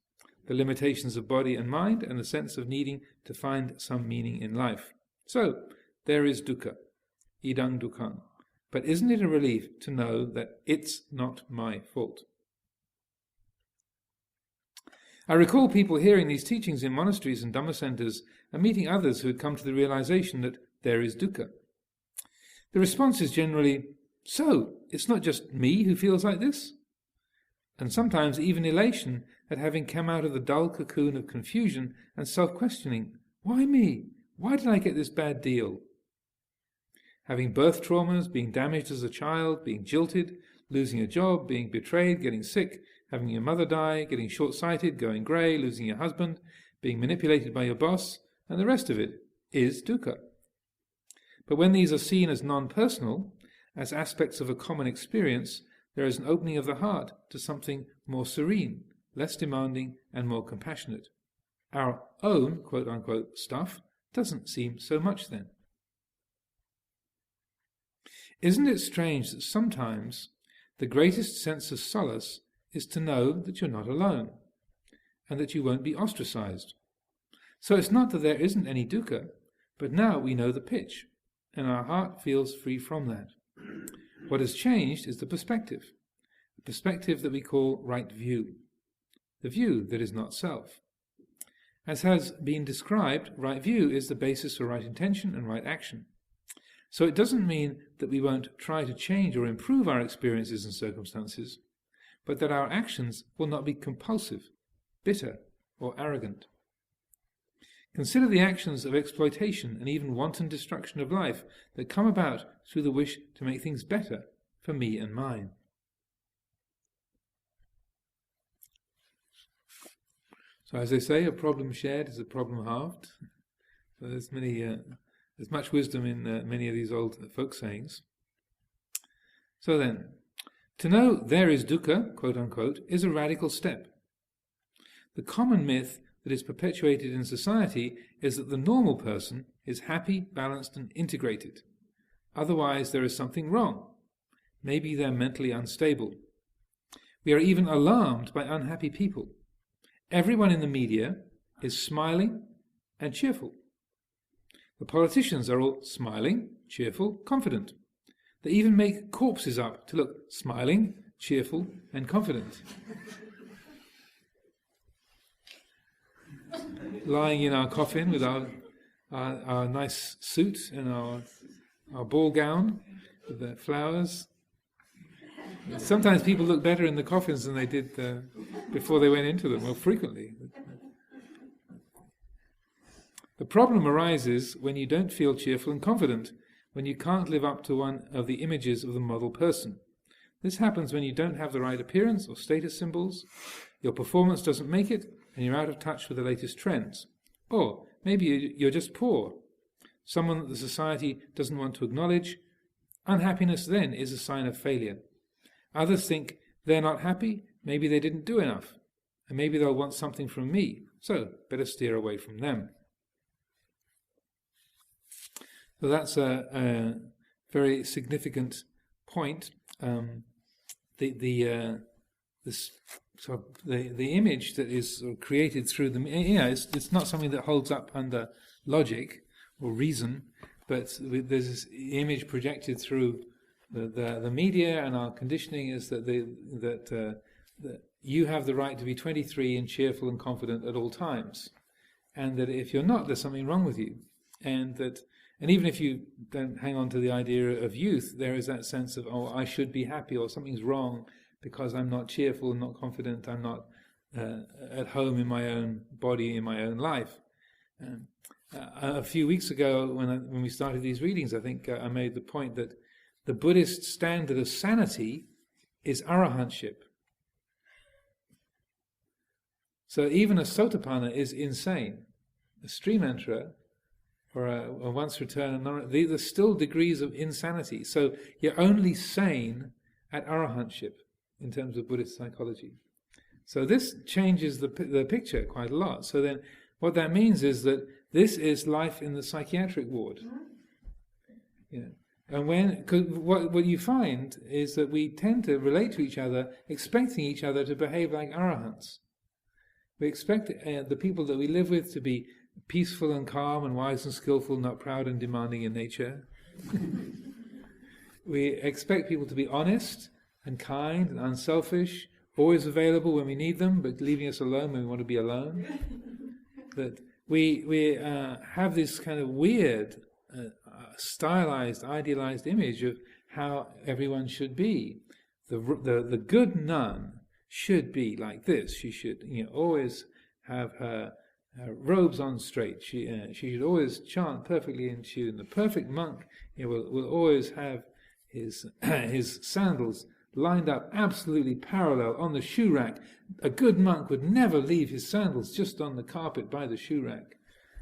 Speaker 1: the limitations of body and mind, and the sense of needing to find some meaning in life. So, there is dukkha, idang dukkhaṃ. But isn't it a relief to know that it's not my fault? I recall people hearing these teachings in monasteries and Dhamma centers and meeting others who had come to the realization that there is dukkha. The response is generally, so, it's not just me who feels like this? And sometimes even elation at having come out of the dull cocoon of confusion and self-questioning. Why me? Why did I get this bad deal? Having birth traumas, being damaged as a child, being jilted, losing a job, being betrayed, getting sick, having your mother die, getting short-sighted, going grey, losing your husband, being manipulated by your boss, and the rest of it is dukkha. But when these are seen as non-personal, as aspects of a common experience, there is an opening of the heart to something more serene, less demanding, and more compassionate. Our own, quote-unquote, stuff doesn't seem so much then. Isn't it strange that sometimes the greatest sense of solace is to know that you're not alone, and that you won't be ostracized? So it's not that there isn't any dukkha, but now we know the pitch, and our heart feels free from that. What has changed is the perspective that we call right view, the view that is not self. As has been described, right view is the basis for right intention and right action. So it doesn't mean that we won't try to change or improve our experiences and circumstances, but that our actions will not be compulsive, bitter, or arrogant. Consider the actions of exploitation and even wanton destruction of life that come about through the wish to make things better for me and mine. So as they say, a problem shared is a problem halved. So there's much wisdom in many of these old folk sayings. So then, to know there is dukkha, quote-unquote, is a radical step. The common myth that is perpetuated in society is that the normal person is happy, balanced, and integrated. Otherwise, there is something wrong. Maybe they're mentally unstable. We are even alarmed by unhappy people. Everyone in the media is smiling and cheerful. The politicians are all smiling, cheerful, confident. They even make corpses up to look smiling, cheerful, and confident. Lying in our coffin with our nice suit and our ball gown with the flowers. Sometimes people look better in the coffins than they did before they went into them, or frequently. The problem arises when you don't feel cheerful and confident, when you can't live up to one of the images of the model person. This happens when you don't have the right appearance or status symbols, your performance doesn't make it, and you're out of touch with the latest trends. Or maybe you're just poor. someone that the society doesn't want to acknowledge. Unhappiness then is a sign of failure. Others think they're not happy, maybe they didn't do enough, and maybe they'll want something from me, so better steer away from them. So that's a very significant point. The image that is sort of created through the it's not something that holds up under logic or reason, but there's this image projected through the media, and our conditioning is that that you have the right to be 23 and cheerful and confident at all times, and that if you're not, there's something wrong with you, and even if you don't hang on to the idea of youth, there is that sense of, oh, I should be happy, or something's wrong because I'm not cheerful, not confident, I'm not at home in my own body, in my own life. A few weeks ago, when we started these readings, I think I made the point that the Buddhist standard of sanity is arahantship. So even a sotapanna is insane. A stream enterer, or a once returned, there's still degrees of insanity. So you're only sane at arahantship in terms of Buddhist psychology. So this changes the picture quite a lot. So then what that means is that this is life in the psychiatric ward. Yeah. And cause what you find is that we tend to relate to each other expecting each other to behave like arahants. We expect the people that we live with to be peaceful and calm and wise and skillful, not proud and demanding in nature. We expect people to be honest and kind and unselfish, always available when we need them, but leaving us alone when we want to be alone. That we have this kind of weird, stylized, idealized image of how everyone should be. The good nun should be like this. She should, always have her robes on straight. She should always chant perfectly in tune. The perfect monk will always have his sandals lined up absolutely parallel on the shoe rack. A good monk would never leave his sandals just on the carpet by the shoe rack,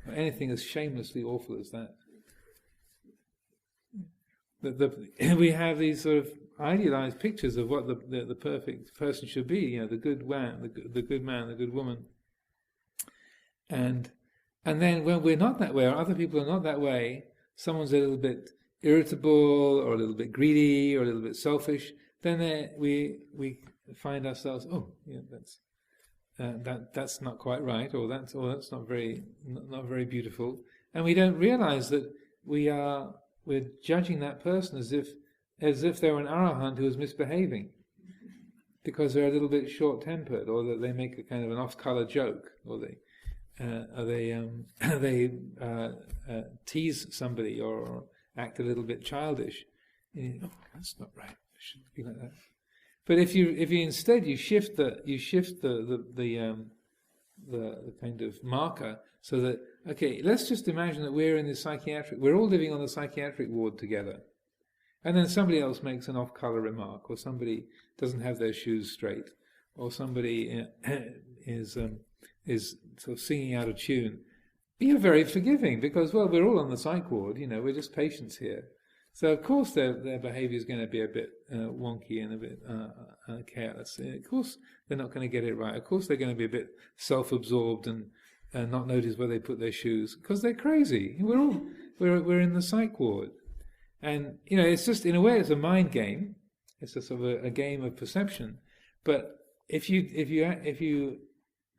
Speaker 1: or anything as shamelessly awful as that. We have these sort of idealized pictures of what the perfect person should be. The good man, the good man, the good woman. And then when we're not that way, or other people are not that way, someone's a little bit irritable, or a little bit greedy, or a little bit selfish, then we find ourselves, that's not quite right, or that's not very beautiful, and we don't realize that we're judging that person as if they were an arahant who was misbehaving because they're a little bit short-tempered, or that they make a kind of an off-color joke, or they tease somebody or act a little bit childish. That's not right. It shouldn't be like that. But if you instead shift the kind of marker, so that, okay, let's just imagine that we're all living on the psychiatric ward together, and then somebody else makes an off-color remark, or somebody doesn't have their shoes straight, or somebody is sort of singing out of tune. You're very forgiving, because, well, we're all on the psych ward, we're just patients here. So of course their behaviour is going to be a bit wonky and a bit careless. Of course they're not going to get it right. Of course they're going to be a bit self-absorbed and not notice where they put their shoes, because they're crazy. We're in the psych ward, and it's just, in a way, it's a mind game. It's a sort of a game of perception. But if you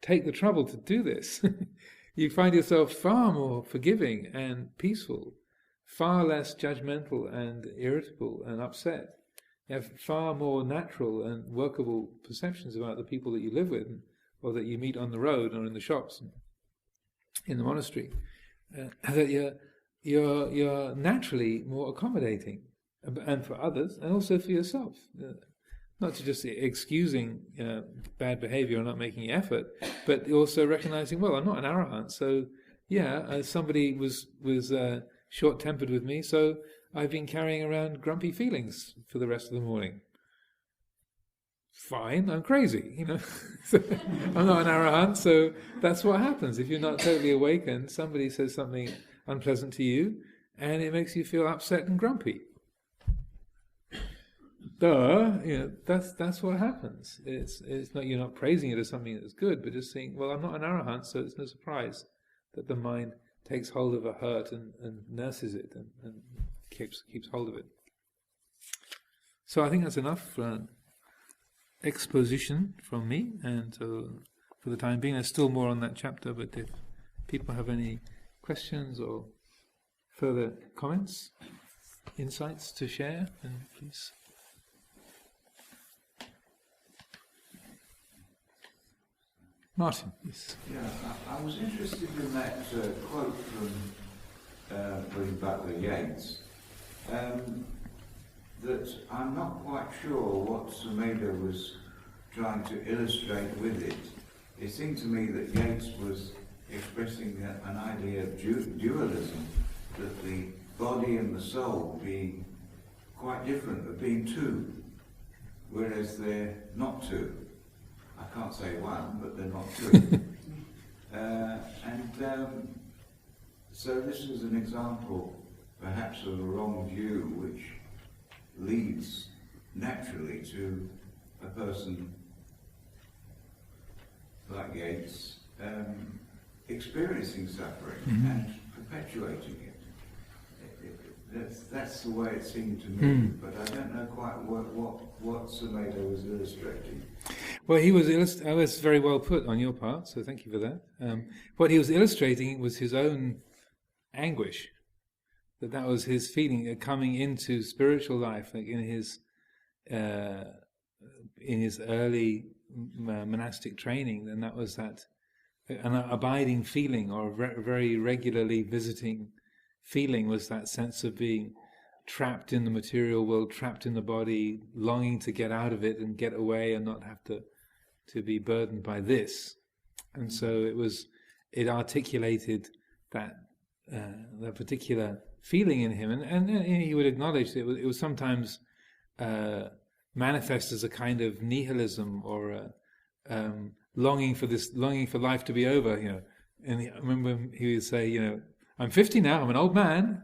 Speaker 1: take the trouble to do this, you find yourself far more forgiving and peaceful, far less judgmental and irritable and upset. You have far more natural and workable perceptions about the people that you live with, or that you meet on the road, or in the shops, in the monastery. That you're naturally more accommodating, and for others, and also for yourself. Not to just excusing bad behavior or not making effort, but also recognizing, well, I'm not an arahant, so somebody was short-tempered with me, so I've been carrying around grumpy feelings for the rest of the morning. Fine, I'm crazy, I'm not an arahant, so that's what happens. If you're not totally awakened, somebody says something unpleasant to you, and it makes you feel upset and grumpy. That's what happens. It's not, you're not praising it as something that's good, but just saying, well, I'm not an arahant, so it's no surprise that the mind takes hold of a hurt and nurses it and keeps hold of it. So I think that's enough exposition from me, and for the time being, there's still more on that chapter, but if people have any questions or further comments, insights to share, then please. Martin, yes.
Speaker 3: Yeah, I was interested in that quote from William Butler Yeats, that I'm not quite sure what Sumedho was trying to illustrate with it. It seemed to me that Yeats was expressing an idea of dualism, that the body and the soul being quite different, but being two, whereas they're not two. I can't say one, but they're not two. So this is an example, perhaps, of a wrong view which leads naturally to a person like Yeats experiencing suffering and perpetuating it. That's the way it seemed to me, but I don't know quite what Sumedho was illustrating.
Speaker 1: Well, he was that was very well put on your part, so thank you for that. What he was illustrating was his own anguish, that was his feeling coming into spiritual life, like in his early monastic training. Then that was that an abiding feeling, or very regularly visiting feeling, was that sense of being trapped in the material world, trapped in the body, longing to get out of it and get away and not have to be burdened by this. And so it articulated that particular feeling in him, and he would acknowledge that it was sometimes manifest as a kind of nihilism, or longing for life to be over, And I remember he would say, I'm 50 now, I'm an old man.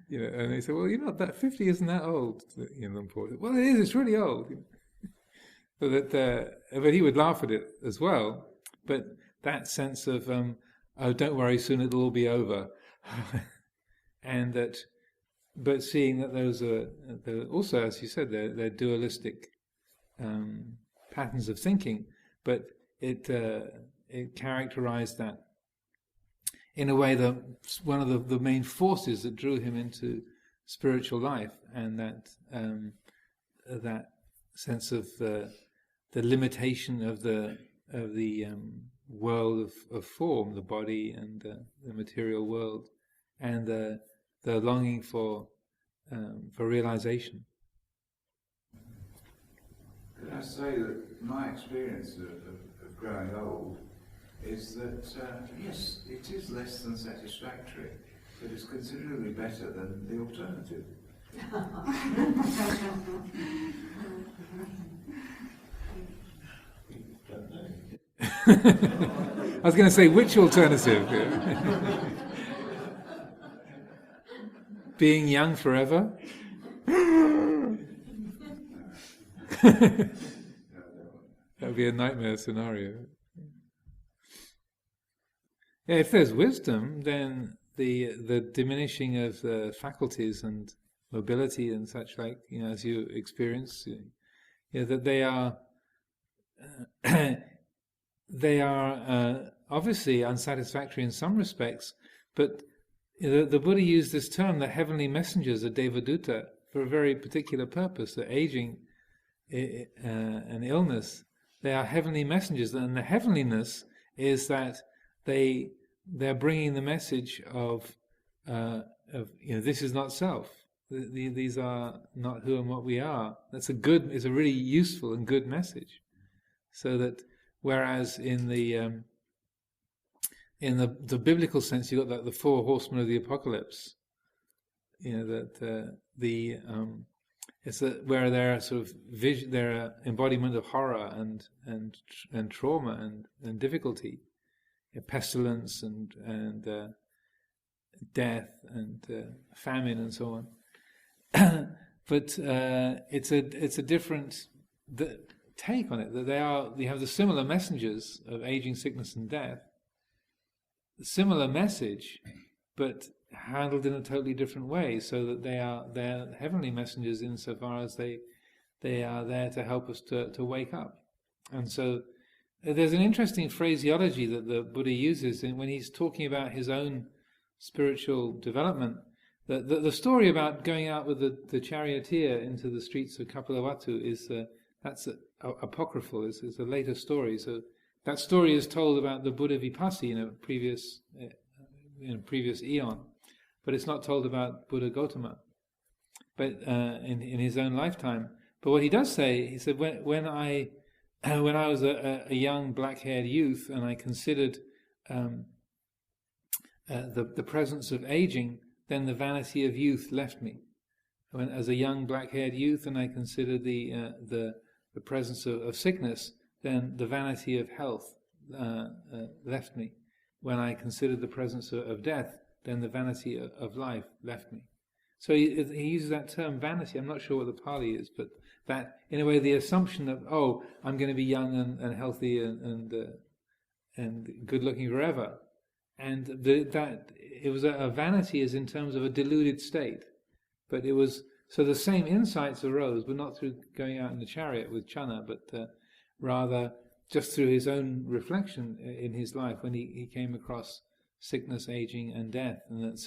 Speaker 1: And they said, well, you're not that 50 isn't that old. Well, it is, it's really old. But he would laugh at it as well. But that sense of, oh, don't worry, soon it'll all be over. But seeing that those are also, as you said, they're dualistic patterns of thinking, but it characterized that in a way that one of the main forces that drew him into spiritual life, and that sense of the limitation of the world of form, the body and the material world, and the longing for realization.
Speaker 3: Could I say that my experience of growing old is that, yes, it is less than satisfactory, but it's considerably better than the alternative.
Speaker 1: I was going to say, which alternative? Being young forever? That would be a nightmare scenario. Yeah, if there's wisdom, then the diminishing of the faculties and mobility and such, like, as you experience, that they are obviously unsatisfactory in some respects, but the Buddha used this term, the heavenly messengers, the Devaduta, for a very particular purpose. The aging and illness, they are heavenly messengers, and the heavenliness is that they're bringing the message of this is not self. These are not who and what we are. It's a really useful and good message. So that whereas in the biblical sense, you've got the four horsemen of the apocalypse. It's where they're sort of they're embodiment of horror and trauma and difficulty, pestilence and death and famine and so on. But it's a different take on it. That they have the similar messengers of aging, sickness, and death. Similar message, but handled in a totally different way. So that they're heavenly messengers insofar as they are there to help us to wake up. And so there's an interesting phraseology that the Buddha uses when he's talking about his own spiritual development. The story about going out with the charioteer into the streets of Kapilavatthu is that's apocryphal. It's a later story. So that story is told about the Buddha Vipassi in a previous eon, but it's not told about Buddha Gautama, but in his own lifetime. But what he does say, he said, when I was a young black-haired youth and I considered the presence of aging, then the vanity of youth left me. As a young black-haired youth, and I considered the presence of sickness, then the vanity of health left me. When I considered the presence of death, then the vanity of life left me. So he uses that term vanity. I'm not sure what the Pali is, but that, in a way, the assumption of, I'm going to be young and healthy and good-looking forever. And that it was a vanity is in terms of a deluded state. But it was, so the same insights arose, but not through going out in the chariot with Channa, but rather just through his own reflection in his life when he came across sickness, aging, and death, and that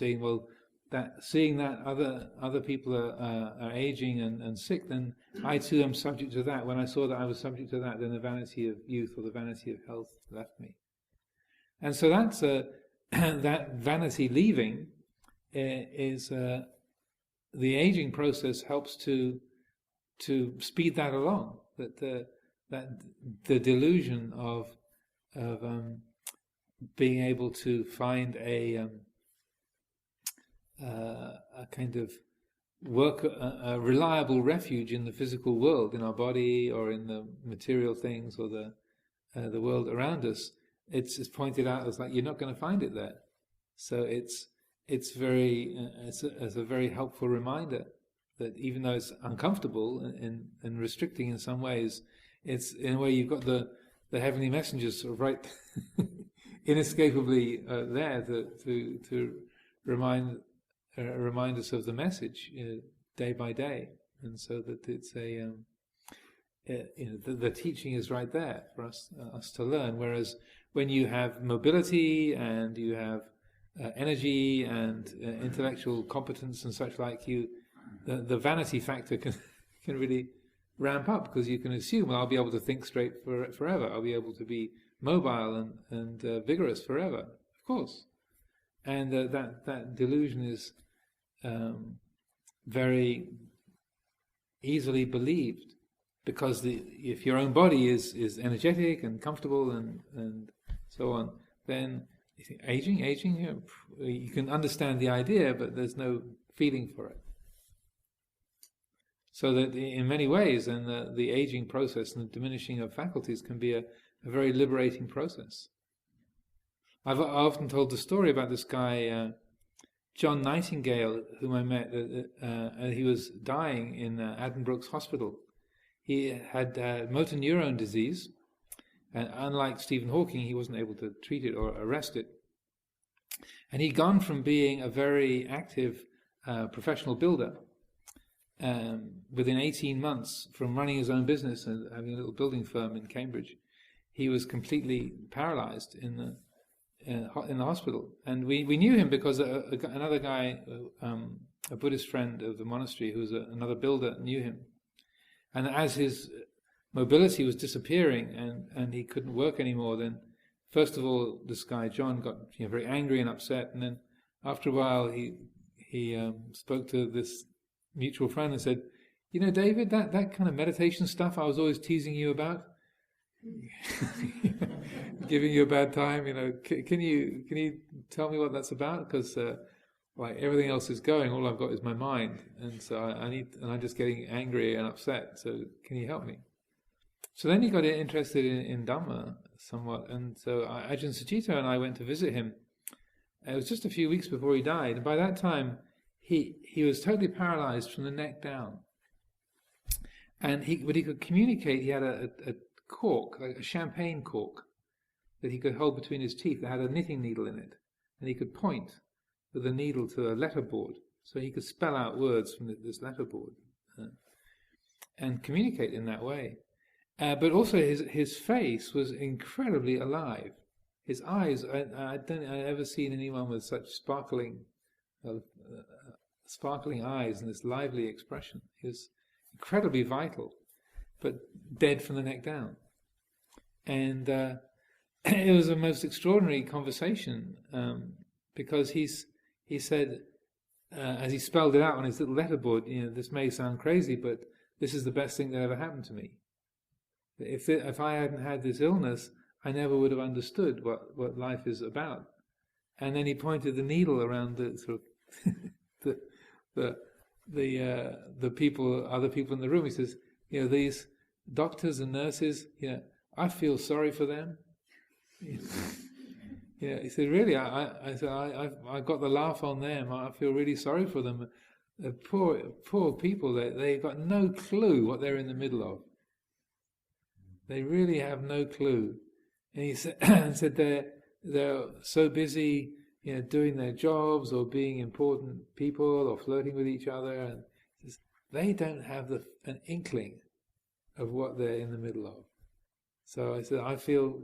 Speaker 1: seeing that other people are aging and sick, then I too am subject to that. When I saw that I was subject to that, then the vanity of youth or the vanity of health left me. And so that's that vanity leaving is the aging process helps to speed that along. That the delusion of being able to find a kind of a reliable refuge in the physical world, in our body or in the material things or the world around us, it's pointed out as like you're not going to find it there. So it's a very helpful reminder that even though it's uncomfortable and restricting in some ways, it's in a way you've got the heavenly messengers sort of right inescapably there to remind us of the message day by day, and so that it's the teaching is right there for us to learn. Whereas when you have mobility and you have energy and intellectual competence and such like, the vanity factor can really ramp up, because you can assume, well, I'll be able to think straight forever. I'll be able to be mobile and vigorous forever. Of course. And that delusion is very easily believed, because if your own body is energetic and comfortable and so on, then you think, aging, you can understand the idea, but there's no feeling for it. So that in many ways, and the aging process and the diminishing of faculties can be a very liberating process. I've often told the story about this guy, John Nightingale, whom I met. He was dying in Addenbrooke's hospital. He had motor neurone disease, and unlike Stephen Hawking, he wasn't able to treat it or arrest it. And he'd gone from being a very active professional builder, within 18 months, from running his own business and having a little building firm in Cambridge, he was completely paralyzed in the hospital. And we knew him because another guy, a Buddhist friend of the monastery, who was another builder, knew him. And as his mobility was disappearing and he couldn't work anymore, then first of all this guy John got very angry and upset, and then after a while he spoke to this mutual friend and said, David, that kind of meditation stuff I was always teasing you about, giving you a bad time, can you tell me what that's about? Because everything else is going, all I've got is my mind, and so I'm just getting angry and upset, so can you help me? So then he got interested in Dhamma somewhat, and so Ajahn Sucitto and I went to visit him It was just a few weeks before he died, and by that time he was totally paralyzed from the neck down. And but he could communicate. He had a cork, like a champagne cork, that he could hold between his teeth that had a knitting needle in it, and he could point with a needle to a letterboard, so he could spell out words from this letterboard and communicate in that way. But also his face was incredibly alive. His eyes, I've ever seen anyone with such sparkling eyes and this lively expression. He was incredibly vital, but dead from the neck down. And it was a most extraordinary conversation, because he said, as he spelled it out on his little letterboard, this may sound crazy, but this is the best thing that ever happened to me. If I hadn't had this illness, I never would have understood what life is about. And then he pointed the needle around the sort of the people, other people in the room. He says, these doctors and nurses, I feel sorry for them. He said, really, I got the laugh on them. I feel really sorry for them. The poor people, they've got no clue what they're in the middle of. They really have no clue. And he said, they're so busy, doing their jobs or being important people or flirting with each other, and they don't have an inkling of what they're in the middle of. So I said, I feel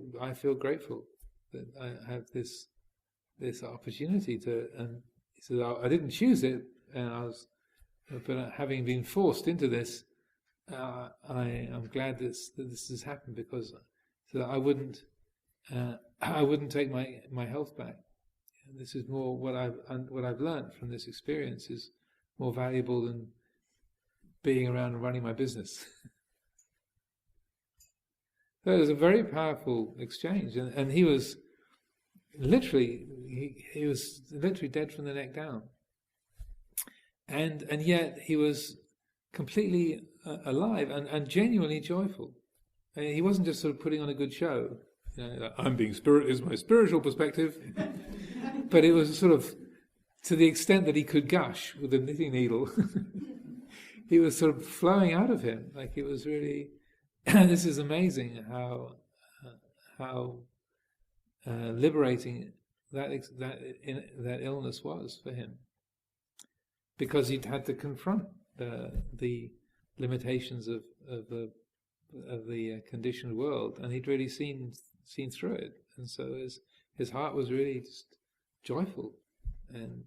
Speaker 1: grateful that I have this opportunity to. And he said, I didn't choose it, and but having been forced into this, I am glad that this has happened, because so that I wouldn't take my health back. This is more what I've learned from this experience is more valuable than being around and running my business. So it was a very powerful exchange, and he was literally dead from the neck down, and yet he was completely alive and genuinely joyful. And he wasn't just sort of putting on a good show. I'm being is my spiritual perspective, but it was sort of to the extent that he could gush with a knitting needle. He was sort of flowing out of him, like it was really. This is amazing how liberating that illness was for him, because he'd had to confront the limitations of the conditioned world, and he'd really seen through it, and so his heart was really just joyful and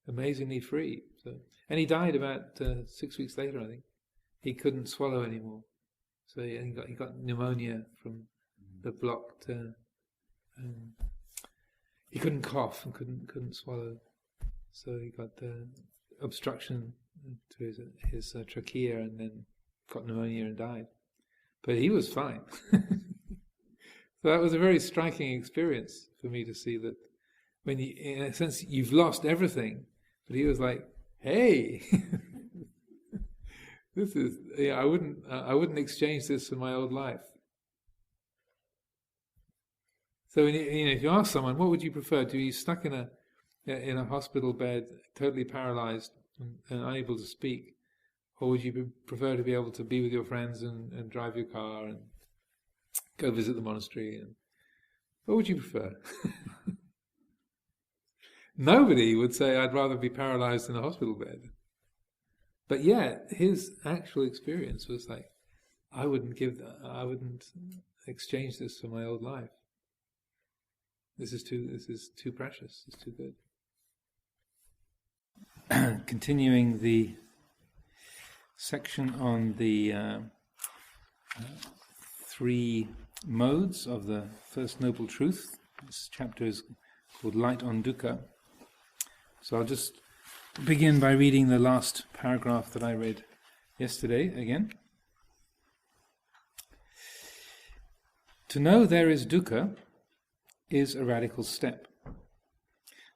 Speaker 1: amazingly free. So, and he died about 6 weeks later, I think. He couldn't swallow anymore, so he got pneumonia from the blocked. He couldn't cough and couldn't swallow, so he got obstruction to his trachea, and then got pneumonia and died. But he was fine. So that was a very striking experience for me to see that when you, in a sense, you've lost everything, but he was like, "Hey, this is I wouldn't exchange this for my old life." So if you ask someone, what would you prefer? To be stuck in a hospital bed, totally paralyzed and unable to speak, or would you prefer to be able to be with your friends and drive your car and go visit the monastery? And what would you prefer? Nobody would say, I'd rather be paralyzed in a hospital bed. But yet, his actual experience was like, I wouldn't exchange this for my old life. This is too precious. It's too good. Continuing the section on the three modes of the First Noble Truth. This chapter is called Light on Dukkha. So I'll just begin by reading the last paragraph that I read yesterday again. To know there is dukkha is a radical step.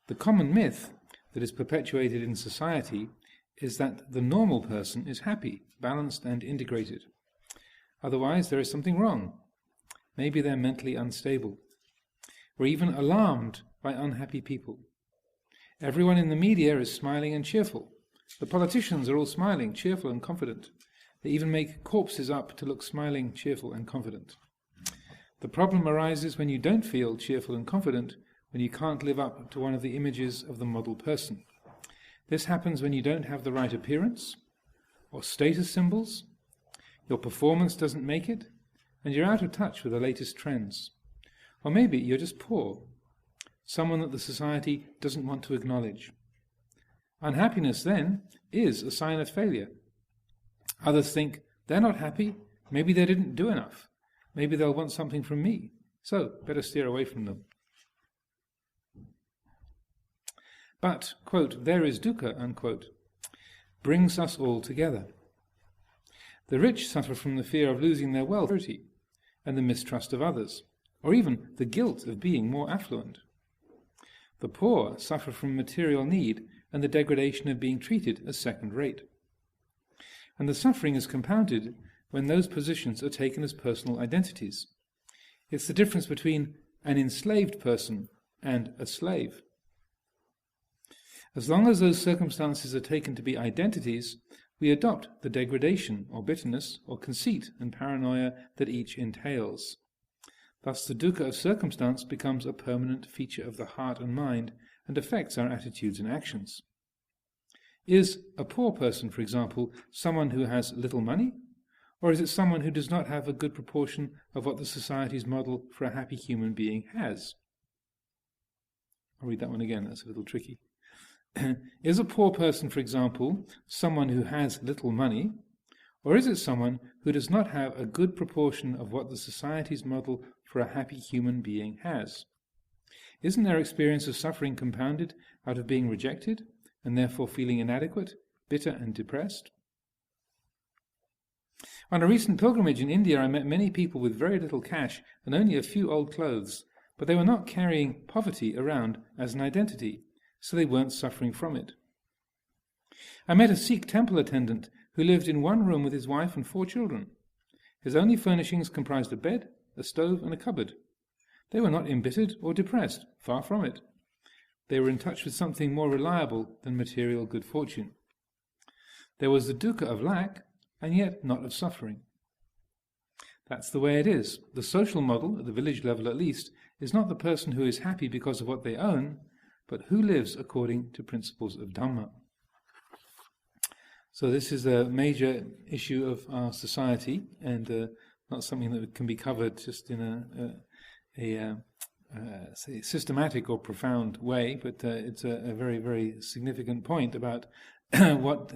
Speaker 1: The common myth that is perpetuated in society is that the normal person is happy, balanced and integrated. Otherwise there is something wrong. Maybe they're mentally unstable. or even alarmed by unhappy people. Everyone in the media is smiling and cheerful. The politicians are all smiling, cheerful and confident. They even make corpses up to look smiling, cheerful and confident. The problem arises when you don't feel cheerful and confident, when you can't live up to one of the images of the model person. This happens when you don't have the right appearance or status symbols, your performance doesn't make it, and you're out of touch with the latest trends. Or maybe you're just poor, someone that the society doesn't want to acknowledge. Unhappiness, then, is a sign of failure. Others think they're not happy, maybe they didn't do enough, maybe they'll want something from me, so better steer away from them. But, quote, there is dukkha, unquote, brings us all together. The rich suffer from the fear of losing their wealth and the mistrust of others, or even the guilt of being more affluent. The poor suffer from material need and the degradation of being treated as second-rate. And the suffering is compounded when those positions are taken as personal identities. It's the difference between an enslaved person and a slave. As long as those circumstances are taken to be identities, we adopt the degradation or bitterness or conceit and paranoia that each entails. Thus the dukkha of circumstance becomes a permanent feature of the heart and mind and affects our attitudes and actions. Is a poor person, for example, someone who has little money? Or is it someone who does not have a good proportion of what the society's model for a happy human being has? I'll read that one again, that's a little tricky. Is a poor person, for example, someone who has little money? Or is it someone who does not have a good proportion of what the society's model for a happy human being has? Isn't their experience of suffering compounded out of being rejected, and therefore feeling inadequate, bitter and depressed? On a recent pilgrimage in India, I met many people with very little cash and only a few old clothes, but they were not carrying poverty around as an identity, so they weren't suffering from it. I met a Sikh temple attendant who lived in one room with his wife and 4 children. His only furnishings comprised a bed, a stove and a cupboard. They were not embittered or depressed, far from it. They were in touch with something more reliable than material good fortune. There was the dukkha of lack, and yet not of suffering. That's the way it is. The social model, at the village level at least, is not the person who is happy because of what they own, but who lives according to principles of Dhamma. So this is a major issue of our society, and not something that can be covered just in say systematic or profound way, but it's a very, very significant point about what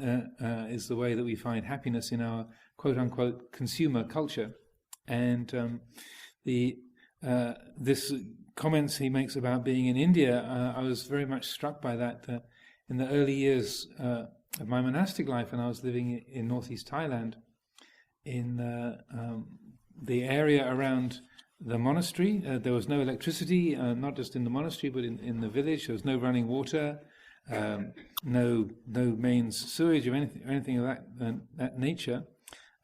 Speaker 1: is the way that we find happiness in our quote-unquote consumer culture. And this comments he makes about being in India, I was very much struck by that in the early years of my monastic life, when I was living in northeast Thailand, in the area around the monastery. There was no electricity, not just in the monastery, but in the village. There was no running water, no mains sewage or anything of that nature.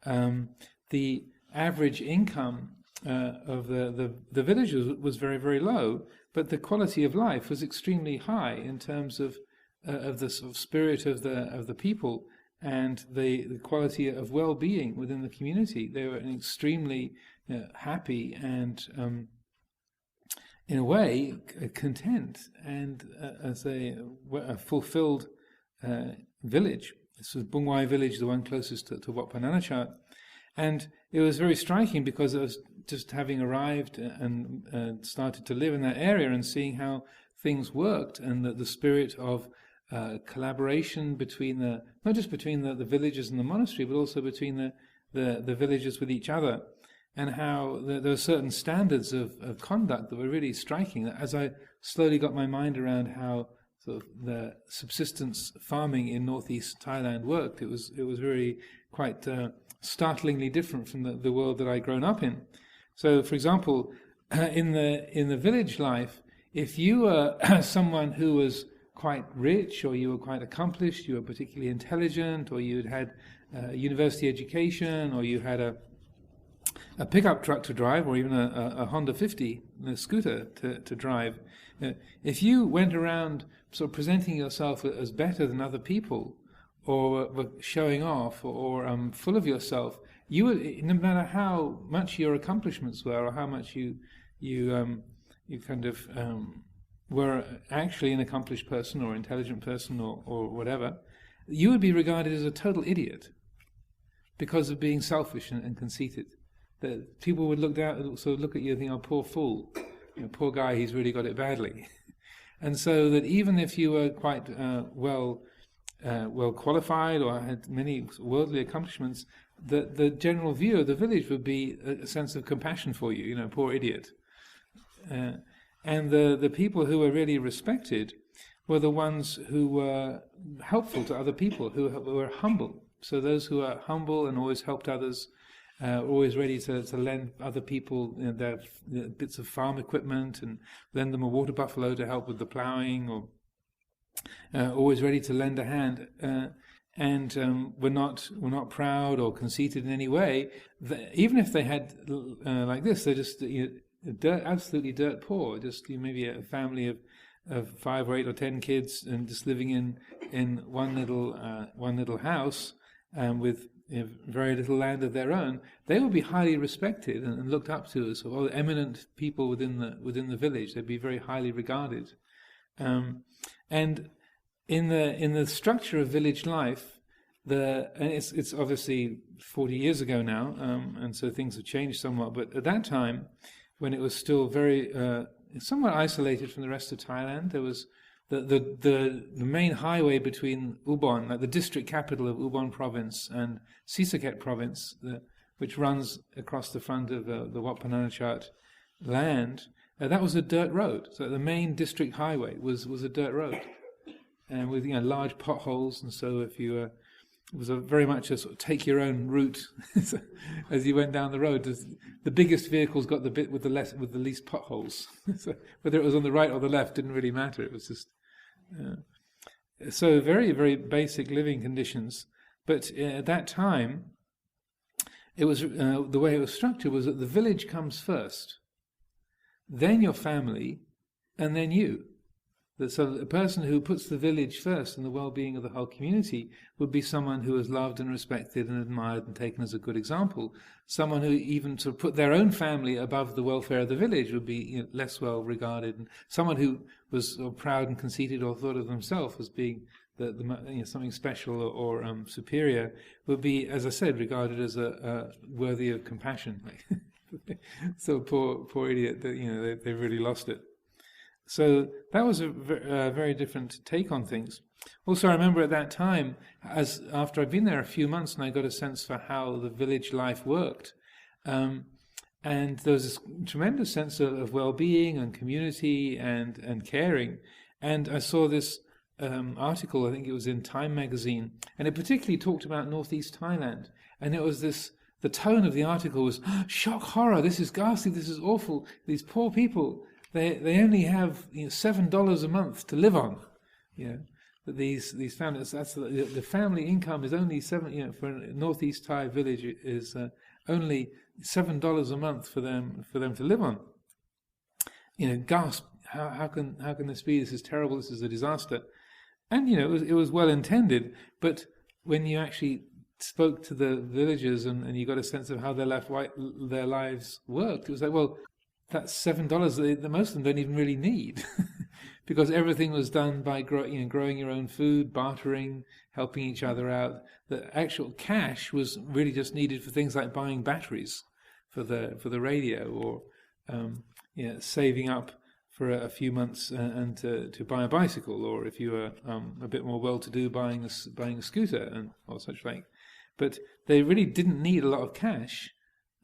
Speaker 1: The average income of the villagers was very, very low, but the quality of life was extremely high in terms of the sort of spirit of the people and the quality of well-being within the community. They were extremely happy and, in a way, content and as a fulfilled village. This was Bungwai village, the one closest to Wat Pah Nanachat. And it was very striking because I was just having arrived and started to live in that area and seeing how things worked, and the spirit of collaboration between not just between the villagers and the monastery, but also between the villagers with each other, and how there were certain standards of conduct that were really striking. As I slowly got my mind around how sort of the subsistence farming in northeast Thailand worked, it was really quite startlingly different from the world that I'd grown up in. So, for example, in the village life, if you were someone who was quite rich, or you were quite accomplished, you were particularly intelligent, or you had a university education, or you had a pickup truck to drive, or even a Honda 50, a scooter to drive. If you went around sort of presenting yourself as better than other people, or were showing off, or full of yourself, you would, no matter how much your accomplishments were, or how much you kind of were actually an accomplished person or intelligent person or whatever, you would be regarded as a total idiot because of being selfish and conceited. That people would look at you and think, "Oh, poor fool, poor guy, he's really got it badly." And so that even if you were quite well qualified or had many worldly accomplishments, the general view of the village would be a sense of compassion for you, poor idiot. And the people who were really respected were the ones who were helpful to other people, who were humble. So those who are humble and always helped others, always ready to lend other people their bits of farm equipment and lend them a water buffalo to help with the ploughing, or always ready to lend a hand, and were not proud or conceited in any way. Even if they had like this, they're just absolutely dirt poor. Just maybe a family of 5 or 8 or 10 kids, and just living in one little house with very little land of their own. They would be highly respected and looked up to as sort of eminent people within the village. They'd be very highly regarded. And in the structure of village life, and it's obviously 40 years ago now, and so things have changed somewhat. But at that time, when it was still very somewhat isolated from the rest of Thailand, there was the main highway between Ubon, like the district capital of Ubon province, and Sisaket province, which runs across the front of the Wat Pah Nanachat land. That was a dirt road. So the main district highway was a dirt road, and with large potholes. And so if you it was very much a sort of take your own route as you went down the road. The biggest vehicles got the bit with the least potholes. So whether it was on the right or the left didn't really matter. It was just so very, very basic living conditions. But at that time, it was the way it was structured was that the village comes first, then your family, and then you. So a person who puts the village first and the well-being of the whole community would be someone who is loved and respected and admired and taken as a good example. Someone who even to put their own family above the welfare of the village would be less well regarded. And someone who was proud and conceited or thought of themselves as being something special or superior would be, as I said, regarded as a worthy of compassion. So poor idiot that they really lost it. So that was a very different take on things. Also, I remember at that time, after I'd been there a few months, and I got a sense for how the village life worked, and there was this tremendous sense of well-being and community and caring. And I saw this article, I think it was in Time magazine, and it particularly talked about northeast Thailand. And it was the tone of the article was shock, horror. This is ghastly. This is awful. These poor people. They only have $7 a month to live on. But these families, that's the family income is only for a northeast Thai village is only $7 a month for them to live on. Gasp! How can this be? This is terrible. This is a disaster. And it was well intended, but when you actually spoke to the villagers and you got a sense of how their lives worked, it was like, well, that's $7 that most of them don't even really need, because everything was done by growing your own food, bartering, helping each other out. The actual cash was really just needed for things like buying batteries for the radio, or saving up for a few months and to buy a bicycle, or if you were a bit more well-to-do, buying a scooter or such like. But they really didn't need a lot of cash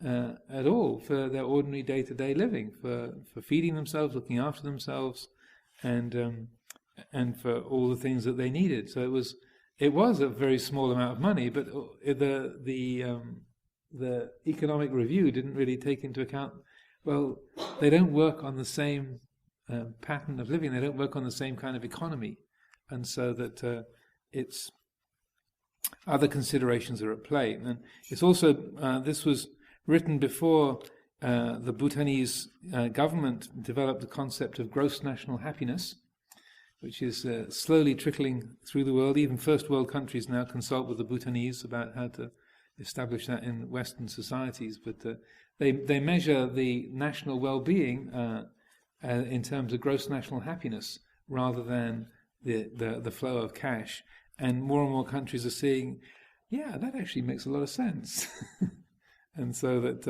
Speaker 1: at all for their ordinary day-to-day living, for feeding themselves, looking after themselves, and for all the things that they needed. So it was a very small amount of money, but the economic review didn't really take into account. Well, they don't work on the same pattern of living. They don't work on the same kind of economy, and so that it's other considerations are at play. And it's also this was written before the Bhutanese government developed the concept of gross national happiness, which is slowly trickling through the world. Even first world countries now consult with the Bhutanese about how to establish that in Western societies. But they measure the national well-being in terms of gross national happiness rather than the flow of cash. And more countries are seeing, yeah, that actually makes a lot of sense. And so that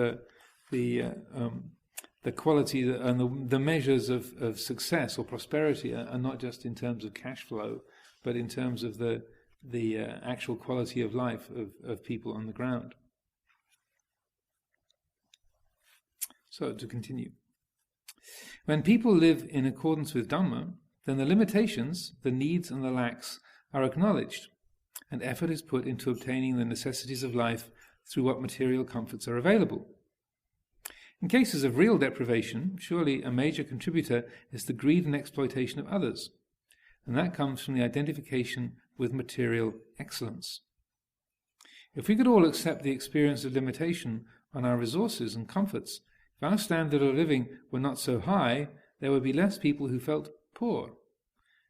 Speaker 1: the quality and the measures of success or prosperity are not just in terms of cash flow, but in terms of the actual quality of life of people on the ground. So to continue. When people live in accordance with Dhamma, then the limitations, the needs and the lacks are acknowledged, and effort is put into obtaining the necessities of life through what material comforts are available. In cases of real deprivation, surely a major contributor is the greed and exploitation of others, and that comes from the identification with material excellence. If we could all accept the experience of limitation on our resources and comforts, if our standard of living were not so high, there would be less people who felt poor.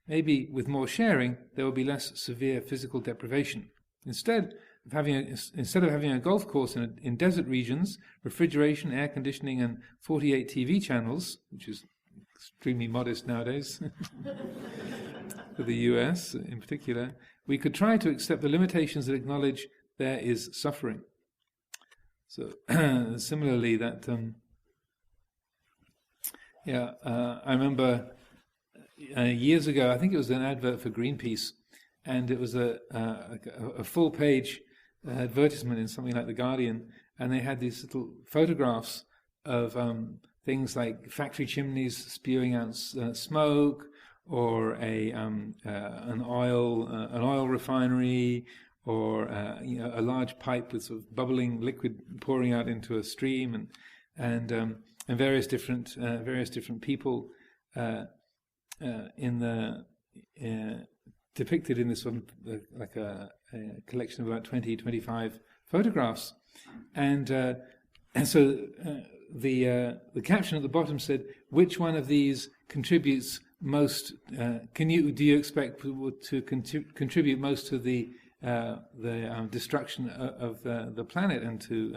Speaker 1: Maybe with more sharing, there would be less severe physical deprivation. Instead of having a golf course in desert regions, refrigeration, air conditioning, and 48 TV channels, which is extremely modest nowadays, for the US in particular, we could try to accept the limitations that acknowledge there is suffering. So, similarly, that I remember years ago, I think it was an advert for Greenpeace, and it was a full-page advertisement in something like The Guardian, and they had these little photographs of things like factory chimneys spewing out smoke, or an oil refinery, or a large pipe with sort of bubbling liquid pouring out into a stream, and various different people depicted in this one, like a collection of about 25 photographs, and so the caption at the bottom said, "Which one of these contributes most? Do you expect to contribute most to the destruction of the planet and to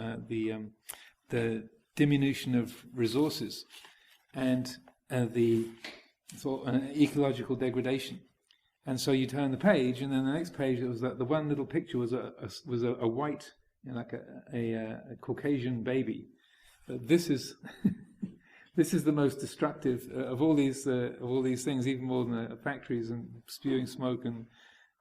Speaker 1: the diminution of resources and the ecological degradation?" And so you turn the page, and then the next page, it was that the one little picture was a white, like a Caucasian baby. But this is this is the most destructive of all these things, even more than factories and spewing smoke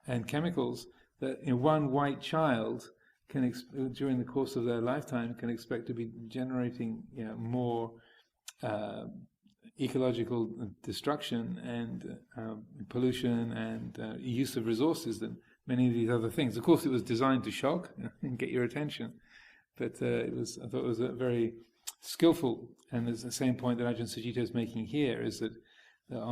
Speaker 1: and chemicals. That one white child can during the course of their lifetime can expect to be generating more ecological destruction and pollution and use of resources than many of these other things. Of course, it was designed to shock and get your attention, but I thought it was a very skillful, and it's the same point that Ajahn Sucitto is making here, is that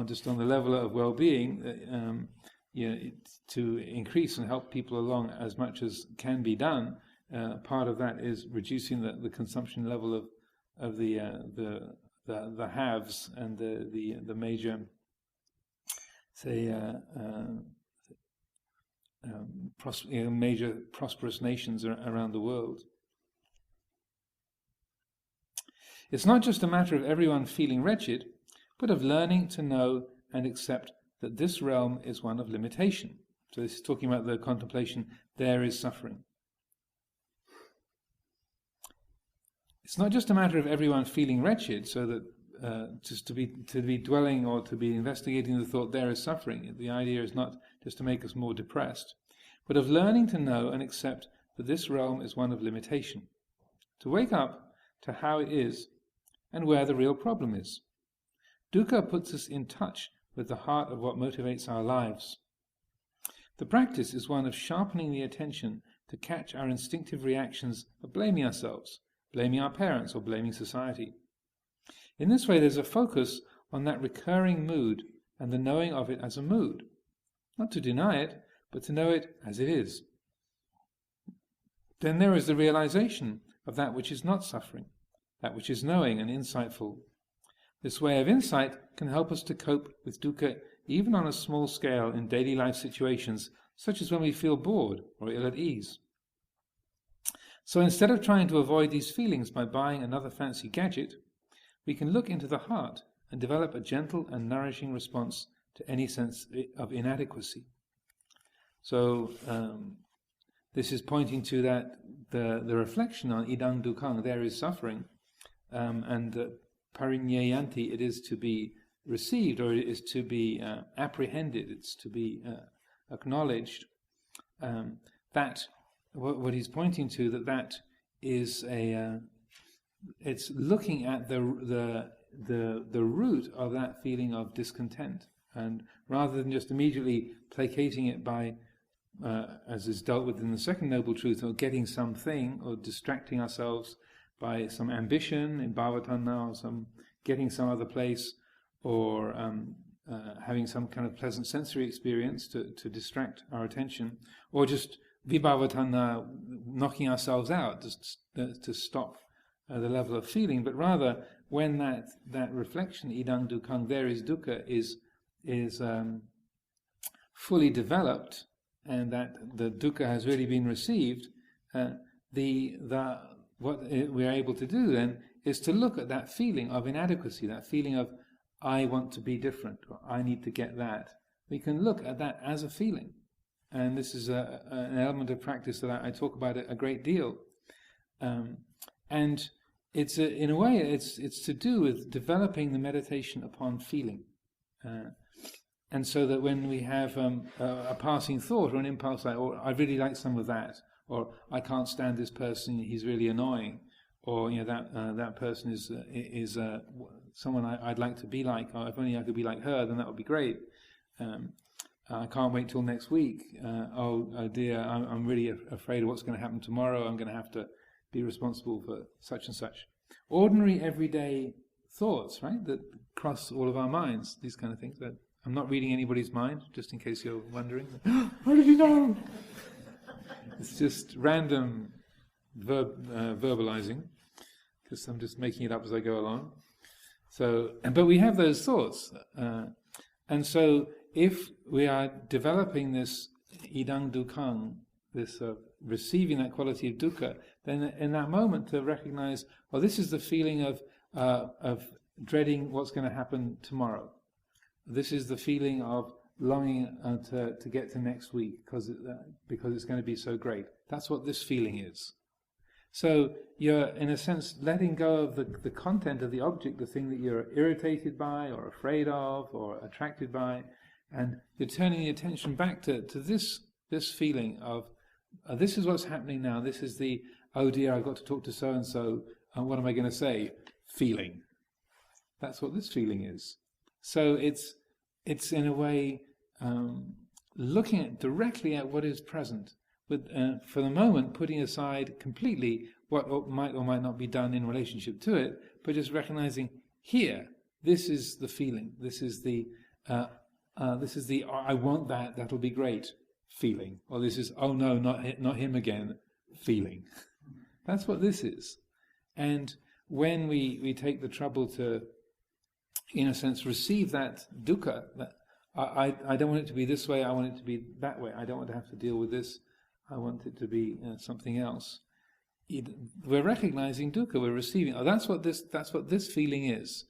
Speaker 1: just on the level of well-being, to increase and help people along as much as can be done, part of that is reducing the consumption level of the haves and the major, say, major prosperous nations around the world. It's not just a matter of everyone feeling wretched, but of learning to know and accept that this realm is one of limitation. So this is talking about the contemplation, there is suffering. It's not just a matter of everyone feeling wretched, so that just to be dwelling or to be investigating the thought there is suffering. The idea is not just to make us more depressed, but of learning to know and accept that this realm is one of limitation. To wake up to how it is and where the real problem is. Dukkha puts us in touch with the heart of what motivates our lives. The practice is one of sharpening the attention to catch our instinctive reactions of blaming ourselves, blaming our parents, or blaming society. In this way, there's a focus on that recurring mood and the knowing of it as a mood. Not to deny it, but to know it as it is. Then there is the realization of that which is not suffering, that which is knowing and insightful. This way of insight can help us to cope with dukkha even on a small scale in daily life situations, such as when we feel bored or ill at ease. So instead of trying to avoid these feelings by buying another fancy gadget, we can look into the heart and develop a gentle and nourishing response to any sense of inadequacy. So this is pointing to that the reflection on idang dukkhaṃ, there is suffering, and parinyayanti, it is to be received, or it is to be apprehended, it's to be acknowledged. That what he's pointing to, that is it's looking at the root of that feeling of discontent, and rather than just immediately placating it by, as is dealt with in the second noble truth, or getting something, or distracting ourselves by some ambition in bhavatanna, or getting some other place, or having some kind of pleasant sensory experience to distract our attention, or just vibhavatanna, knocking ourselves out to stop the level of feeling, but rather when that reflection, idang dukkhaṃ, there is dukkha, is fully developed, and that the dukkha has really been received, what we are able to do then is to look at that feeling of inadequacy, that feeling of I want to be different, or I need to get that. We can look at that as a feeling, and this is an element of practice that I talk about a great deal. And it's in a way it's to do with developing the meditation upon feeling, and so that when we have a passing thought or an impulse like, "Oh, I really like some of that," or "I can't stand this person, he's really annoying," or that person is someone I'd like to be like, or if only I could be like her, then that would be great. I can't wait till next week. Oh dear, I'm really afraid of what's going to happen tomorrow. I'm going to have to be responsible for such and such. Ordinary, everyday thoughts, right, that cross all of our minds, these kind of things. That I'm not reading anybody's mind, just in case you're wondering. How did you know? It's just random verbalizing, because I'm just making it up as I go along. So, but we have those thoughts. And so if we are developing this idang dukkhaṃ, this receiving that quality of dukkha, then in that moment to recognize, well, this is the feeling of dreading what's going to happen tomorrow. This is the feeling of longing to get to next week because it's going to be so great. That's what this feeling is. So you're, in a sense, letting go of the content of the object, the thing that you're irritated by or afraid of or attracted by, and you're turning the attention back to this feeling of this is what's happening now. This is the, oh dear, I've got to talk to so-and-so, and what am I going to say? Feeling. That's what this feeling is. So it's in a way looking directly at what is present, with for the moment putting aside completely what might or might not be done in relationship to it, but just recognizing here, this is the feeling. This is the I want that, that'll be great feeling, or this is, oh no, not him again feeling. That's what this is. And when we take the trouble to, in a sense, receive that dukkha, that I don't want it to be this way, I want it to be that way, I don't want to have to deal with this, I want it to be something else. We're recognizing dukkha, we're receiving, oh, that's what this feeling is,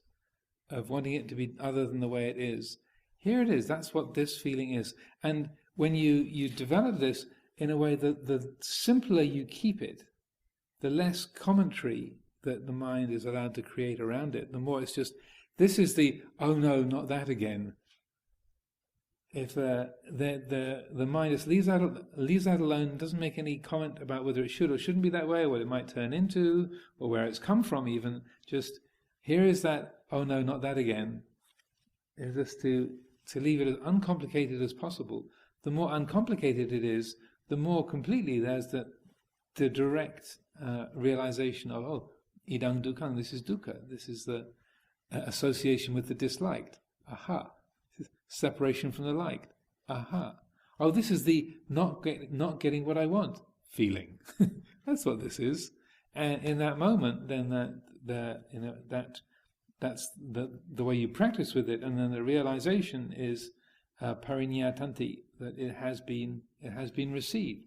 Speaker 1: of wanting it to be other than the way it is. Here it is, that's what this feeling is. And when you develop this in a way that the simpler you keep it, the less commentary that the mind is allowed to create around it, the more it's just, this is the, oh no, not that again. If the mind just leaves that alone, doesn't make any comment about whether it should or shouldn't be that way, or what it might turn into, or where it's come from even, just, here is that, oh no, not that again. It's just to leave it as uncomplicated as possible. The more uncomplicated it is, the more completely there's the direct realization of, oh, idang dukkhaṃ, this is dukkha, this is the association with the disliked. Aha. This is separation from the liked. Aha. Oh, this is the not getting what I want feeling. That's what this is. And in that moment, then that's the way you practice with it, and then the realization is parinyatanti, that it has been received.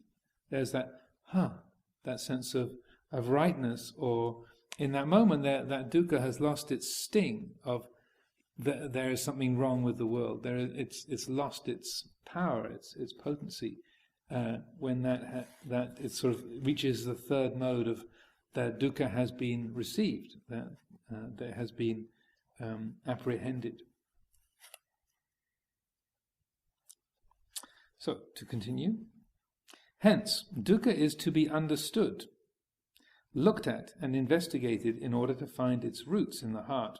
Speaker 1: There's that sense of rightness, or in that moment that dukkha has lost its sting of there is something wrong with the world. It's lost its power, its potency. When that it sort of reaches the third mode of that dukkha has been received, that has been apprehended. So, to continue. Hence, dukkha is to be understood, looked at and investigated in order to find its roots in the heart.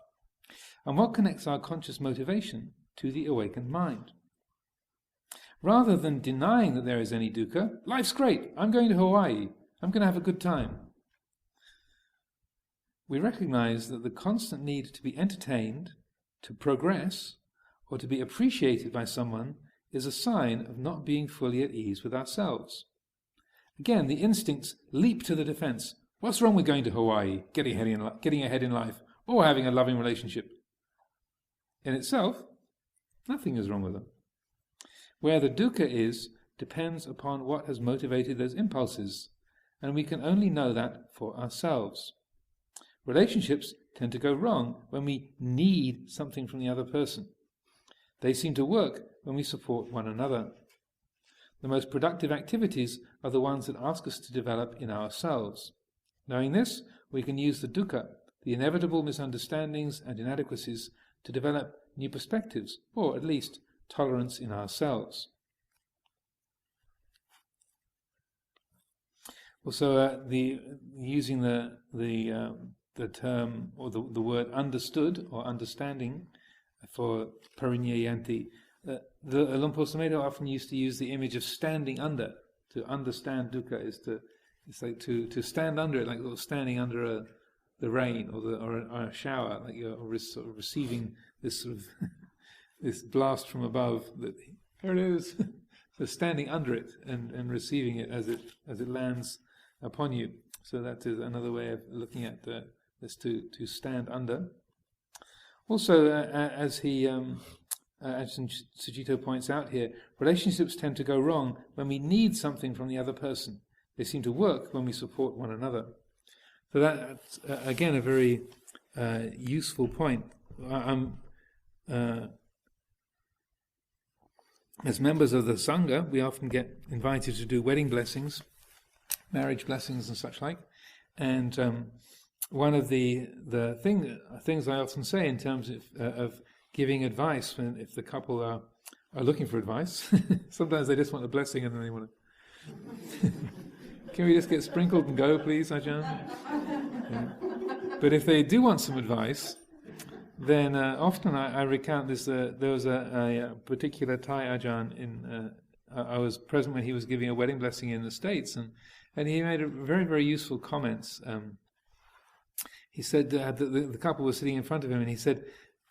Speaker 1: And what connects our conscious motivation to the awakened mind? Rather than denying that there is any dukkha, life's great, I'm going to Hawaii, I'm going to have a good time, we recognize that the constant need to be entertained, to progress, or to be appreciated by someone is a sign of not being fully at ease with ourselves. Again, the instincts leap to the defense. What's wrong with going to Hawaii, getting ahead in life, or having a loving relationship? In itself, nothing is wrong with them. Where the dukkha is depends upon what has motivated those impulses, and we can only know that for ourselves. Relationships tend to go wrong when we need something from the other person. They seem to work when we support one another. The most productive activities are the ones that ask us to develop in ourselves. Knowing this, we can use the dukkha, the inevitable misunderstandings and inadequacies, to develop new perspectives, or at least tolerance in ourselves. Also, using the term or the word understood or understanding for parinyayanti, the Luang Por Sumedho often used to use the image of standing under. To understand dukkha it's like to stand under it, like standing under the rain or a shower, like you're sort of receiving this sort of this blast from above. That here it is. So standing under it and receiving it as it lands upon you. So that is another way of looking at this, to stand under. Also, as Sucitto points out here, relationships tend to go wrong when we need something from the other person. They seem to work when we support one another. So that's, again, a very useful point. As members of the Sangha, we often get invited to do wedding blessings, marriage blessings and such like. And one of the things I often say in terms of giving advice, if the couple are looking for advice, sometimes they just want a blessing and then they want to... Can we just get sprinkled and go, please, Ajahn? Yeah. But if they do want some advice, then often I recount this. There was a particular Thai Ajahn I was present when he was giving a wedding blessing in the States, and he made a very, very useful comments. He said the couple was sitting in front of him, and he said,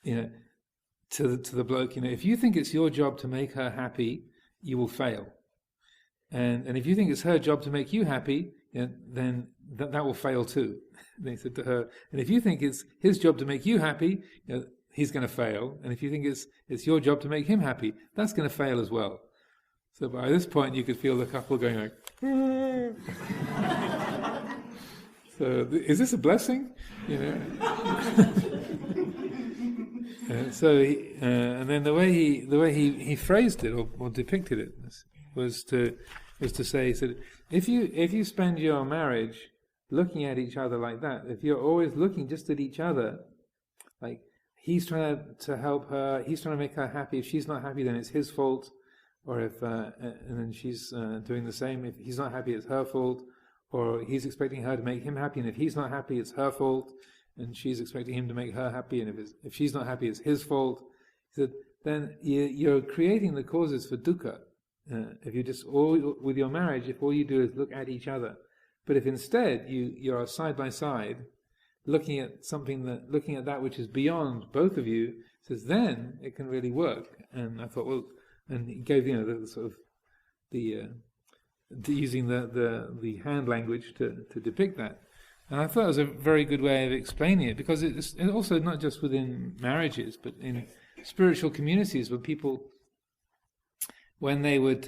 Speaker 1: to the bloke, if you think it's your job to make her happy, you will fail. And if you think it's her job to make you happy, then that will fail too. Then he said to her, and if you think it's his job to make you happy, he's going to fail. And if you think it's your job to make him happy, that's going to fail as well. So by this point, you could feel the couple going like, so is this a blessing? So and then the way he phrased it or depicted it was to say, he said, if you spend your marriage looking at each other like that, if you're always looking just at each other, like he's trying to help her, he's trying to make her happy. If she's not happy, then it's his fault. Or if and then she's doing the same. If he's not happy, it's her fault. Or he's expecting her to make him happy, and if he's not happy, it's her fault. And she's expecting him to make her happy, and if she's not happy, it's his fault. He said, then you're creating the causes for dukkha. If you just with your marriage, if all you do is look at each other, but if instead you are side by side, looking at that which is beyond both of you, says then it can really work. And I thought, well, and he gave the sort of using the hand language to depict that. And I thought it was a very good way of explaining it, because it's also not just within marriages, but in spiritual communities where people, when they would,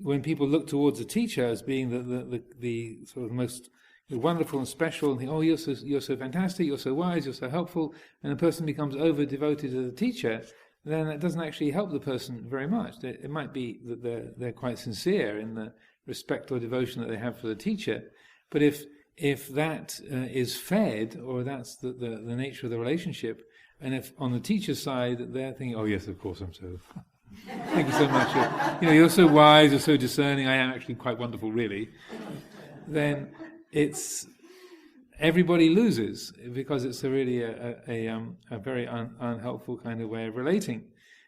Speaker 1: when people look towards a teacher as being the sort of most wonderful and special, and think, oh, you're so fantastic, you're so wise, you're so helpful, and the person becomes over devoted to the teacher, then that doesn't actually help the person very much. It might be that they're quite sincere in the respect or devotion that they have for the teacher, but if that is fed, or that's the nature of the relationship, and if on the teacher's side they're thinking, oh yes, of course, I'm so thank you so much, you're so wise, you're so discerning, I am actually quite wonderful really, then it's everybody loses, because it's really a very unhelpful kind of way of relating.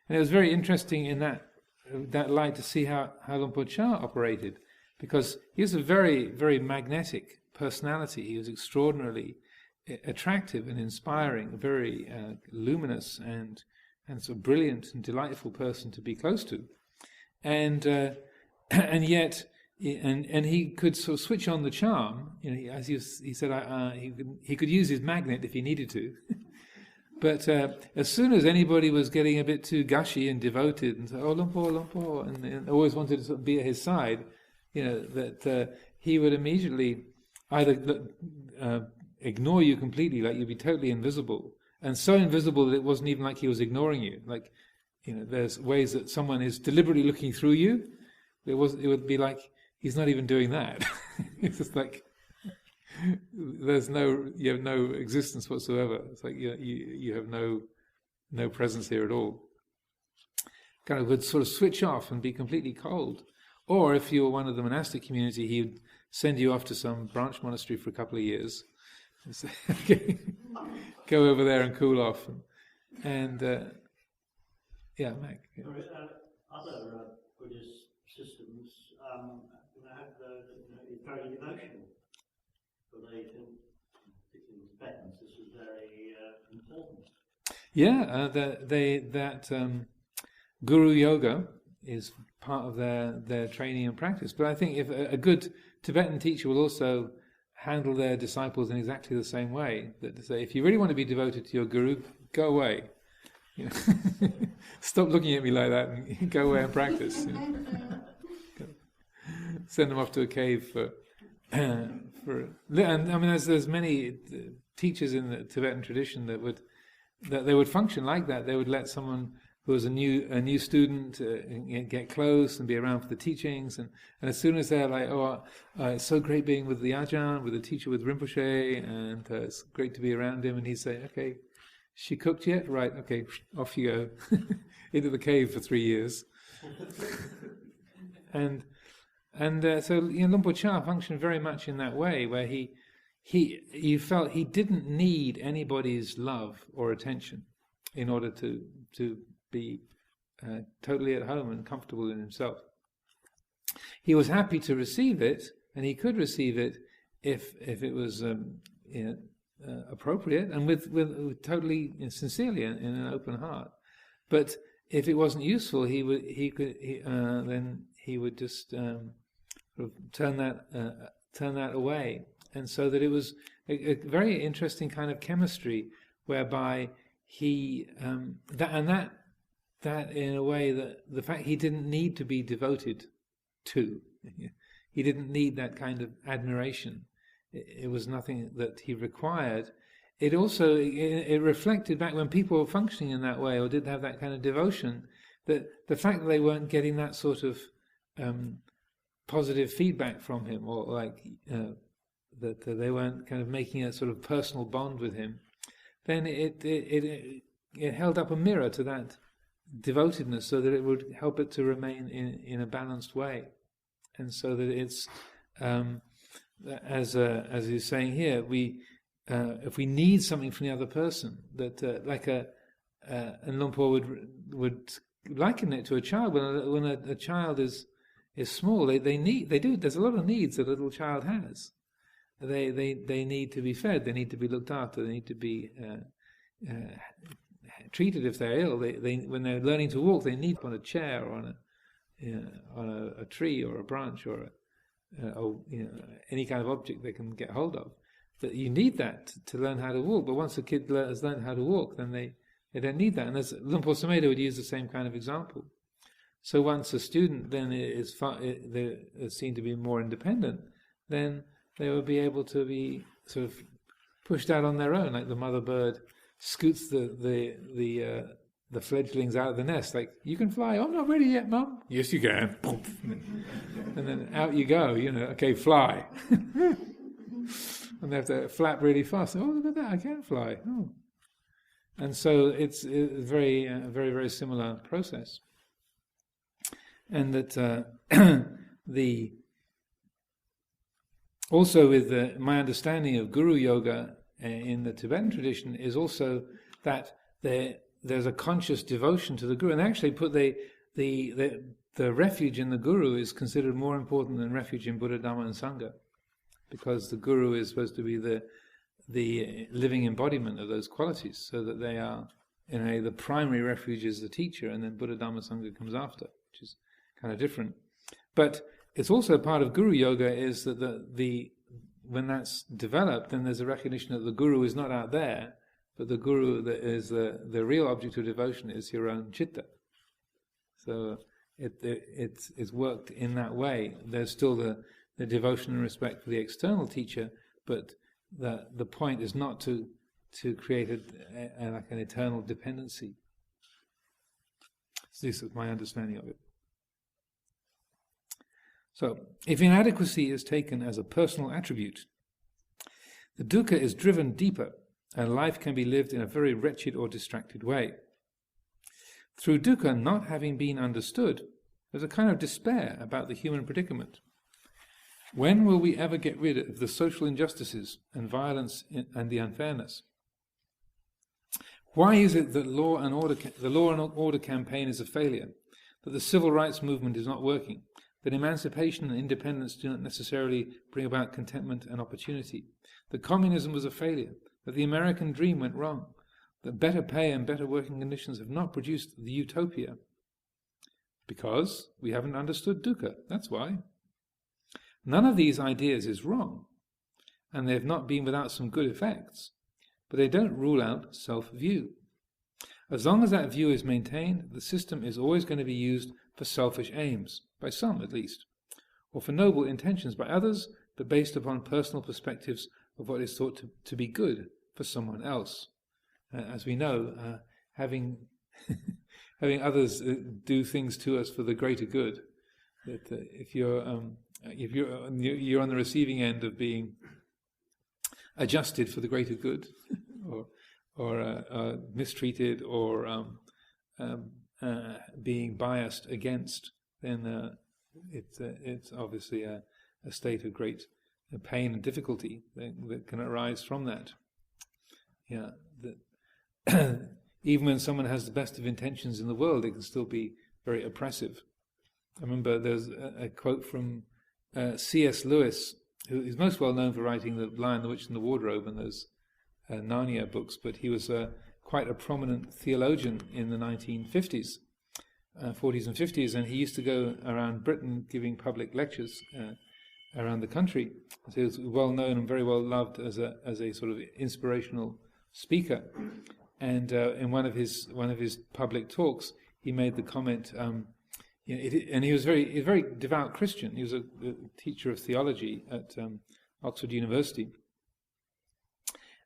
Speaker 1: And it was very interesting in that light to see how Luang Por Chah operated, because he was a very, very magnetic personality. He was extraordinarily attractive and inspiring, a very luminous and sort of brilliant and delightful person to be close to, and yet. And he could sort of switch on the charm, as he said, he could use his magnet if he needed to. But as soon as anybody was getting a bit too gushy and devoted, and said, "Oh, Luang Por," and always wanted to sort of be at his side, that he would immediately either ignore you completely, like you'd be totally invisible, and so invisible that it wasn't even like he was ignoring you. Like, there's ways that someone is deliberately looking through you. It would be like, he's not even doing that. It's just like you have no existence whatsoever. It's like you have no presence here at all. Kind of would sort of switch off and be completely cold. Or if you were one of the monastic community, he would send you off to some branch monastery for a couple of years. And say, okay, go over there and cool off. And Mac. Yeah.
Speaker 4: Other Buddhist systems have it's very devotional. So they think, particularly Tibetans, this is very important.
Speaker 1: Yeah, that Guru Yoga is part of their training and practice. But I think if a good Tibetan teacher will also handle their disciples in exactly the same way. That to say, if you really want to be devoted to your Guru, go away. Stop looking at me like that and go away and practice. Send them off to a cave for and I mean there's many teachers in the Tibetan tradition that they would function like that. They would let someone who was a new student get close and be around for the teachings, and as soon as they're like, it's so great being with the Ajahn, with the teacher, with Rinpoche, and it's great to be around him, and he'd say, okay, she cooked yet? Right, okay, off you go into the cave for 3 years. And so Luang Por Chah functioned very much in that way, where you felt he didn't need anybody's love or attention in order to be totally at home and comfortable in himself. He was happy to receive it, and he could receive it if it was appropriate and with totally sincerely in an open heart. But if it wasn't useful, then he would just sort of turn that away. And so that it was a very interesting kind of chemistry, whereby he that in a way, that the fact he didn't need to be devoted to, he didn't need that kind of admiration. It was nothing that he required. It also it reflected back when people were functioning in that way or did have that kind of devotion, that the fact that they weren't getting that sort of positive feedback from him, or like that they weren't kind of making a sort of personal bond with him, then it held up a mirror to that devotedness, so that it would help it to remain in a balanced way, and so that it's as he's saying here, if we need something from the other person, that and Luang Por would liken it to a child. When a child is small, they do. There's a lot of needs that a little child has. They need to be fed. They need to be looked after. They need to be treated if they're ill. They when they're learning to walk, they need on a chair or on a tree or a branch or or any kind of object they can get hold of. That you need that to learn how to walk. But once a kid has learned how to walk, then they don't need that. And as Luang Por Sumedho would use the same kind of example. So once a student then they're seen to be more independent, then they will be able to be sort of pushed out on their own, like the mother bird scoots the fledglings out of the nest. Like, you can fly. Oh, I'm not ready yet, Mum. Yes, you can. And then out you go. Okay, fly. And they have to flap really fast. Oh, look at that! I can fly. Oh, and so it's a very, very similar process. And that also with my understanding of Guru Yoga in the Tibetan tradition is also that there's a conscious devotion to the Guru, and they actually put the refuge in the Guru is considered more important than refuge in Buddha, Dhamma, and Sangha, because the Guru is supposed to be the living embodiment of those qualities, so that they are the primary refuge is the teacher, and then Buddha, Dhamma, Sangha comes after, which is kind of different. But it's also part of Guru Yoga is that when that's developed, then there's a recognition that the Guru is not out there, but the Guru that is the real object of devotion is your own citta. So it's worked in that way. There's still the devotion and respect for the external teacher, but the point is not to create like an eternal dependency. So this is my understanding of it. So, if inadequacy is taken as a personal attribute, the dukkha is driven deeper, and life can be lived in a very wretched or distracted way. Through dukkha not having been understood, there's a kind of despair about the human predicament. When will we ever get rid of the social injustices and violence and the unfairness? Why is it that the law and order campaign is a failure, that the civil rights movement is not working, that emancipation and independence do not necessarily bring about contentment and opportunity, that communism was a failure, that the American dream went wrong, that better pay and better working conditions have not produced the utopia? Because we haven't understood dukkha, that's why. None of these ideas is wrong, and they have not been without some good effects, but they don't rule out self-view. As long as that view is maintained, the system is always going to be used for selfish aims, by some at least, or for noble intentions by others, but based upon personal perspectives of what is thought to be good for someone else. As we know, having others do things to us for the greater good, that if you're on the receiving end of being adjusted for the greater good, or mistreated, or being biased against, then it's obviously a state of great pain and difficulty that can arise from that. Yeah, that even when someone has the best of intentions in the world, it can still be very oppressive. I remember there's a quote from C.S. Lewis, who is most well known for writing The Lion, the Witch and the Wardrobe and those Narnia books, but he was quite a prominent theologian in the 1950s, 40s and 50s, and he used to go around Britain giving public lectures around the country. So he was well known and very well loved as a sort of inspirational speaker. And in one of his public talks, he made the comment, and he was a very devout Christian. He was a teacher of theology at Oxford University.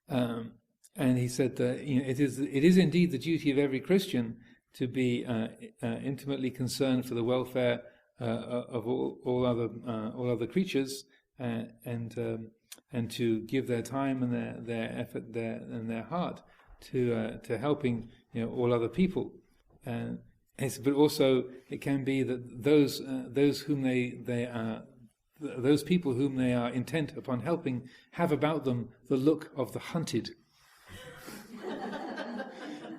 Speaker 1: And he said that it is indeed the duty of every Christian to be intimately concerned for the welfare of all other creatures, and to give their time and their effort and their heart to helping all other people. But also it can be that those people whom they are intent upon helping have about them the look of the hunted.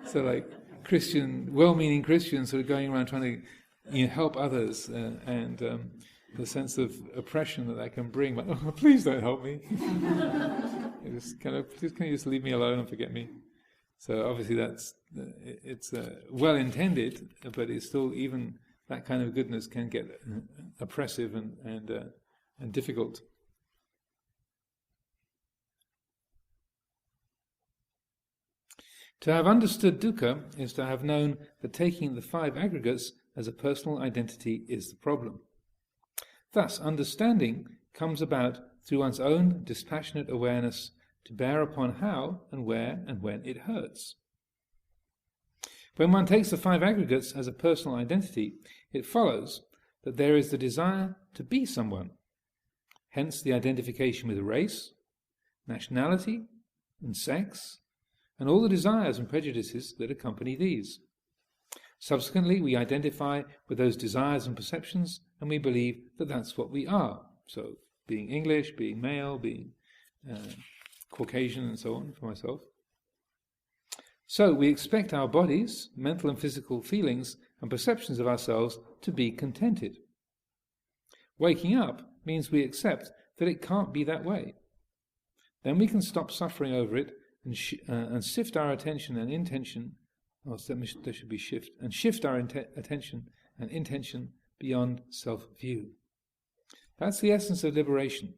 Speaker 1: So like well-meaning Christians sort of going around trying to help others, and the sense of oppression that can bring. Like, oh, please don't help me. Can you just leave me alone and forget me? So obviously it's well-intended, but it's still, even that kind of goodness can get oppressive and and difficult. To have understood dukkha is to have known that taking the 5 aggregates as a personal identity is the problem. Thus, understanding comes about through one's own dispassionate awareness to bear upon how and where and when it hurts. When one takes the 5 aggregates as a personal identity, it follows that there is the desire to be someone, hence the identification with race, nationality, and sex, and all the desires and prejudices that accompany these. Subsequently, we identify with those desires and perceptions, and we believe that that's what we are. So, being English, being male, being Caucasian, and so on, for myself. So, we expect our bodies, mental and physical feelings, and perceptions of ourselves to be contented. Waking up means we accept that it can't be that way. Then we can stop suffering over it and shift our attention and intention. There should be shift, and shift our attention and intention beyond self-view. That's the essence of liberation.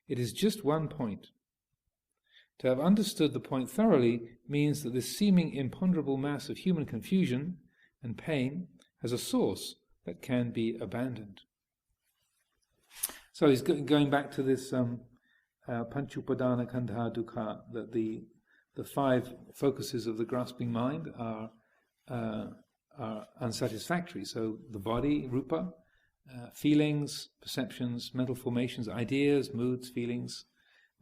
Speaker 1: It is just one point. To have understood the point thoroughly means that this seeming imponderable mass of human confusion and pain has a source that can be abandoned. So he's going back to this Panchupadana Kandha Dukkha, that the 5 focuses of the grasping mind are unsatisfactory. So the body, rupa, feelings, perceptions, mental formations, ideas, moods, feelings,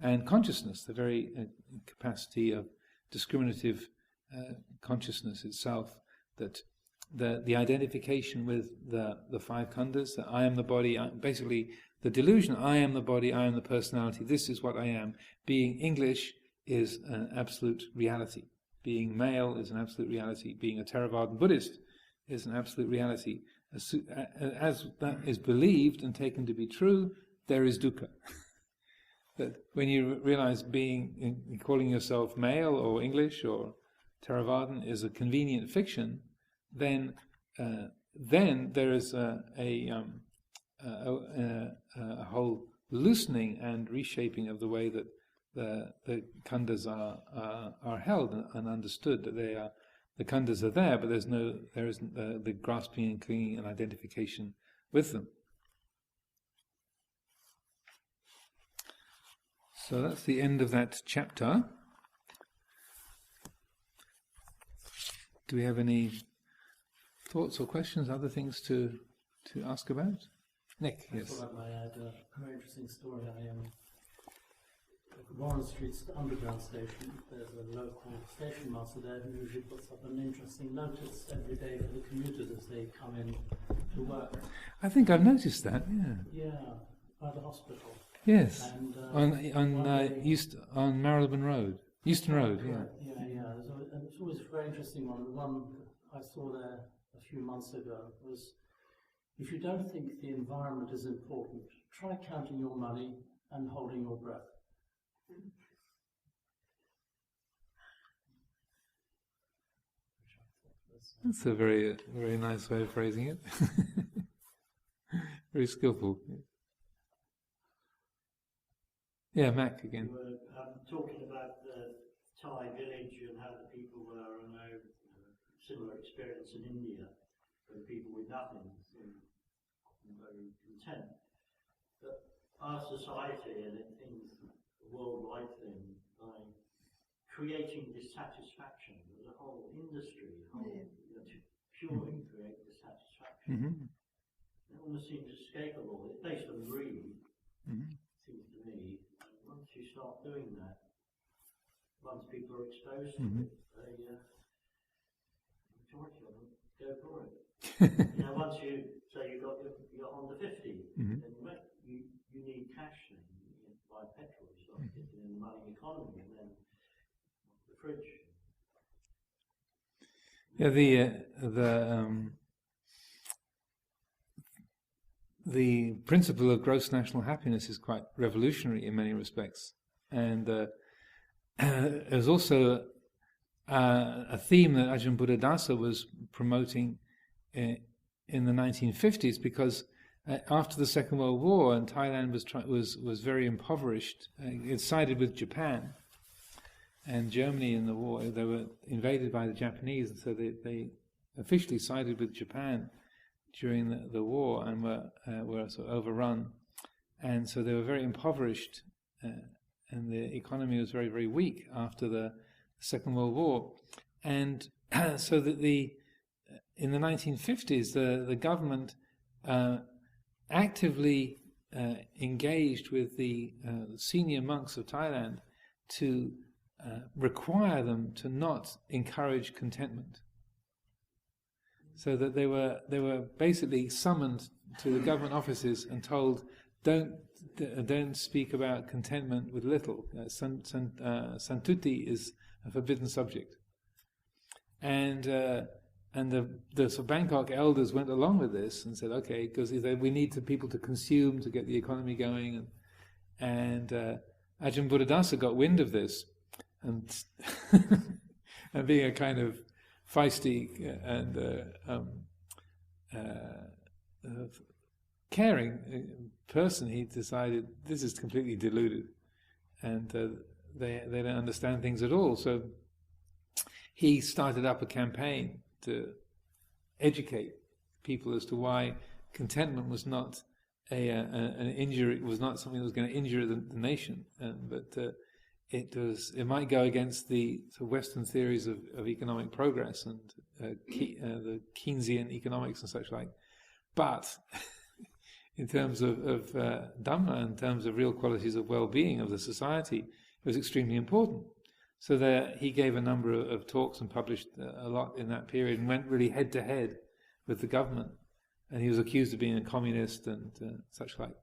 Speaker 1: and consciousness, the very capacity of discriminative consciousness itself, that the identification with the 5 khandhas, that I am the body, basically the delusion, I am the body, I am the personality, this is what I am. Being English is an absolute reality. Being male is an absolute reality. Being a Theravadan Buddhist is an absolute reality. As that is believed and taken to be true, there is dukkha. That when you realize calling yourself male or English or Theravadan is a convenient fiction, then there is a whole loosening and reshaping of the way that the khandhas are held and understood. That the khandhas are there, but there isn't the grasping and clinging and identification with them. So that's the end of that chapter. Do we have any thoughts or questions, other things to ask about? Nick, yes.
Speaker 5: I thought I might add a very interesting story. At Warren Street's underground station, there's a local station master there who usually puts up an interesting notice every day for the commuters as they come in to work.
Speaker 1: I think I've noticed that, yeah.
Speaker 5: Yeah, by the hospital.
Speaker 1: Yes,
Speaker 5: and,
Speaker 1: on Marylebone Road, Euston Road, yeah.
Speaker 5: Yeah. And it's always a very interesting one. The one I saw there a few months ago was, if you don't think the environment is important, try counting your money and holding your breath.
Speaker 1: That's a very, very nice way of phrasing it. Very skillful. Yeah, Mac again.
Speaker 4: We were talking about the Thai village and how the people were, I know, similar experience in India, where the people with nothing seem very content. But our society, and it seems a worldwide thing, by creating dissatisfaction, there's a whole industry, to purely create dissatisfaction.
Speaker 1: Mm-hmm.
Speaker 4: It almost seems escapable. It's based on greed, seems to me. And once you start doing that, once people are exposed to it, they, majority of them go for it. Once you say you're on the 50, then you need cash then. You buy petrol, you start getting in the money economy, and then the fridge.
Speaker 1: Yeah, the principle of gross national happiness is quite revolutionary in many respects, and there's also a theme that Ajahn Buddhadasa was promoting in the 1950s, because after the Second World War, and Thailand was very impoverished. It sided with Japan and Germany in the war. They were invaded by the Japanese, and so they officially sided with Japan during the war and were sort of overrun. And so they were very impoverished, and the economy was very, very weak after the Second World War. And so that in the 1950s, the government actively engaged with the senior monks of Thailand to require them to not encourage contentment. So that they were basically summoned to the government offices and told, don't speak about contentment with little. Santuti is a forbidden subject. And the sort of Bangkok elders went along with this and said, okay, because we need people to consume to get the economy going. And Ajahn Buddhadasa got wind of this, and and being a kind of feisty and caring person, he decided this is completely deluded, and they don't understand things at all. So he started up a campaign to educate people as to why contentment was not an injury, was not something that was going to injure the nation, but it might go against the Western theories of economic progress and the Keynesian economics and such like. But in terms of Dhamma, in terms of real qualities of well-being of the society, it was extremely important. So he gave a number of talks and published a lot in that period, and went really head-to-head with the government. And he was accused of being a communist and such like.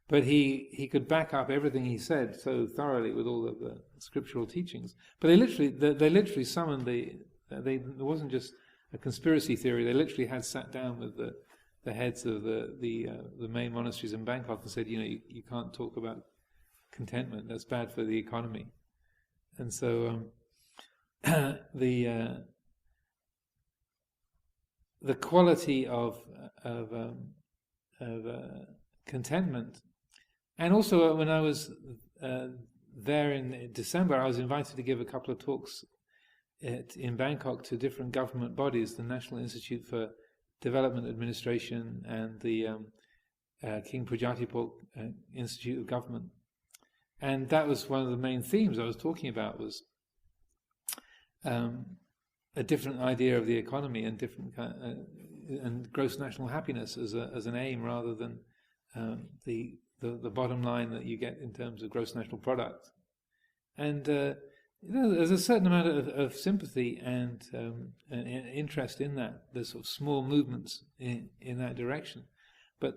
Speaker 1: But he could back up everything he said so thoroughly with all of the scriptural teachings. But they literally summoned there wasn't just a conspiracy theory. They literally had sat down with the heads of the main monasteries in Bangkok and said, you can't talk about contentment. That's bad for the economy. And so the quality of contentment, and also when I was there in December, I was invited to give a couple of talks in Bangkok to different government bodies, the National Institute for Development Administration and the King Pujatipok Institute of Government. And that was one of the main themes I was talking about, was a different idea of the economy and different and gross national happiness as an aim, rather than the bottom line that you get in terms of gross national product. And there's a certain amount of sympathy and interest in that. There's sort of small movements in that direction, but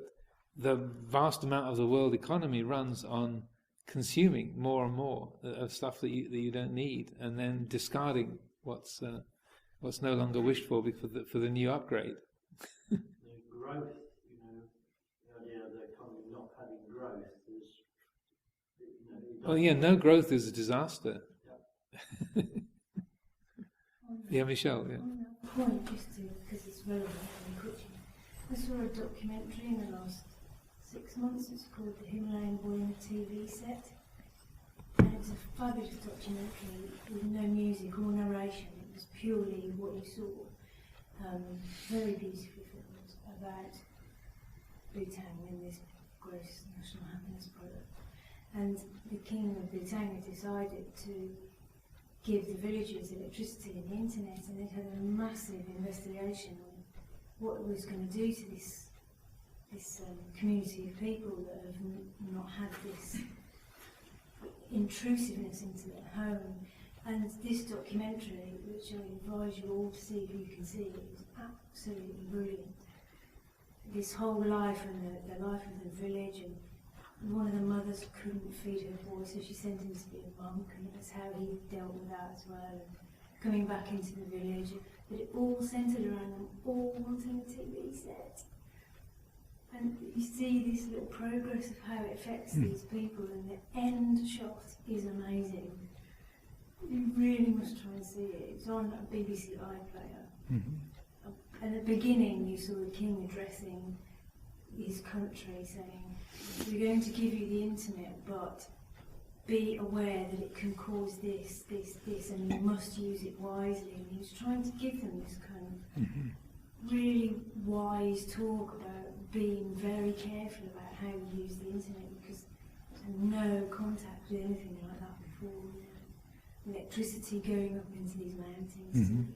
Speaker 1: the vast amount of the world economy runs on consuming more and more of stuff that you don't need, and then discarding what's no longer wished for for the new upgrade.
Speaker 4: The growth, the idea of the economy not having growth is,
Speaker 1: well, yeah, no growth is a disaster.
Speaker 4: Yeah.
Speaker 1: Yeah, Michelle. Yeah.
Speaker 6: On that point, because it's relevant and quickly, I saw a documentary in the last 6 months. It's called The Himalayan Boy in a TV Set, and it's a fabulous documentary with no music or narration. It was purely what you saw. Very beautifully filmed, about Bhutan and this gross national happiness product. And the king of Bhutan had decided to give the villagers electricity and the internet, and they'd had a massive investigation on what it was going to do to this community of people that have not had this intrusiveness into their home. And this documentary, which I advise you all to see if you can see it, is absolutely brilliant. This whole life and the life of the village, and one of the mothers couldn't feed her boy, so she sent him to be a monk, and that's how he dealt with that as well, and coming back into the village. But it all centred around them all wanting a TV set. And you see this little progress of how it affects these people, and the end shot is amazing. You really must try and see it. It's on a BBC iPlayer. Mm-hmm. And at the beginning you saw the king addressing his country, saying, we're going to give you the internet, but be aware that it can cause this, and you must use it wisely. And he was trying to give them this kind of really wise talk about being very careful about how you use the internet, because no contact with anything like that before. Electricity going up into these mountains.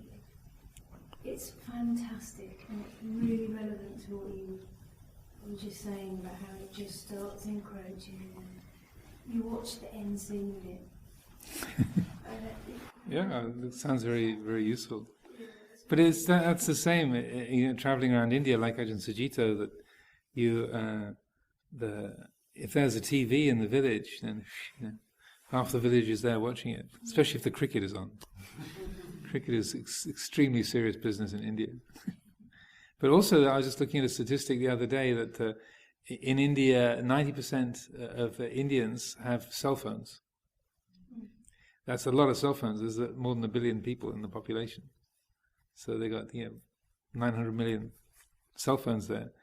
Speaker 6: It's fantastic, and it's really relevant to what you were just saying about how it just starts encroaching. And you watch the end scene of it.
Speaker 1: Yeah, it sounds very, very useful. But that's the same. Traveling around India, like Ajahn Sucitto, that if there's a TV in the village, then half the village is there watching it, especially if the cricket is on. Cricket is extremely serious business in India. But also, I was just looking at a statistic the other day that in India, 90% of Indians have cell phones. That's a lot of cell phones. There's more than 1 billion people in the population. So they got 900 million cell phones there.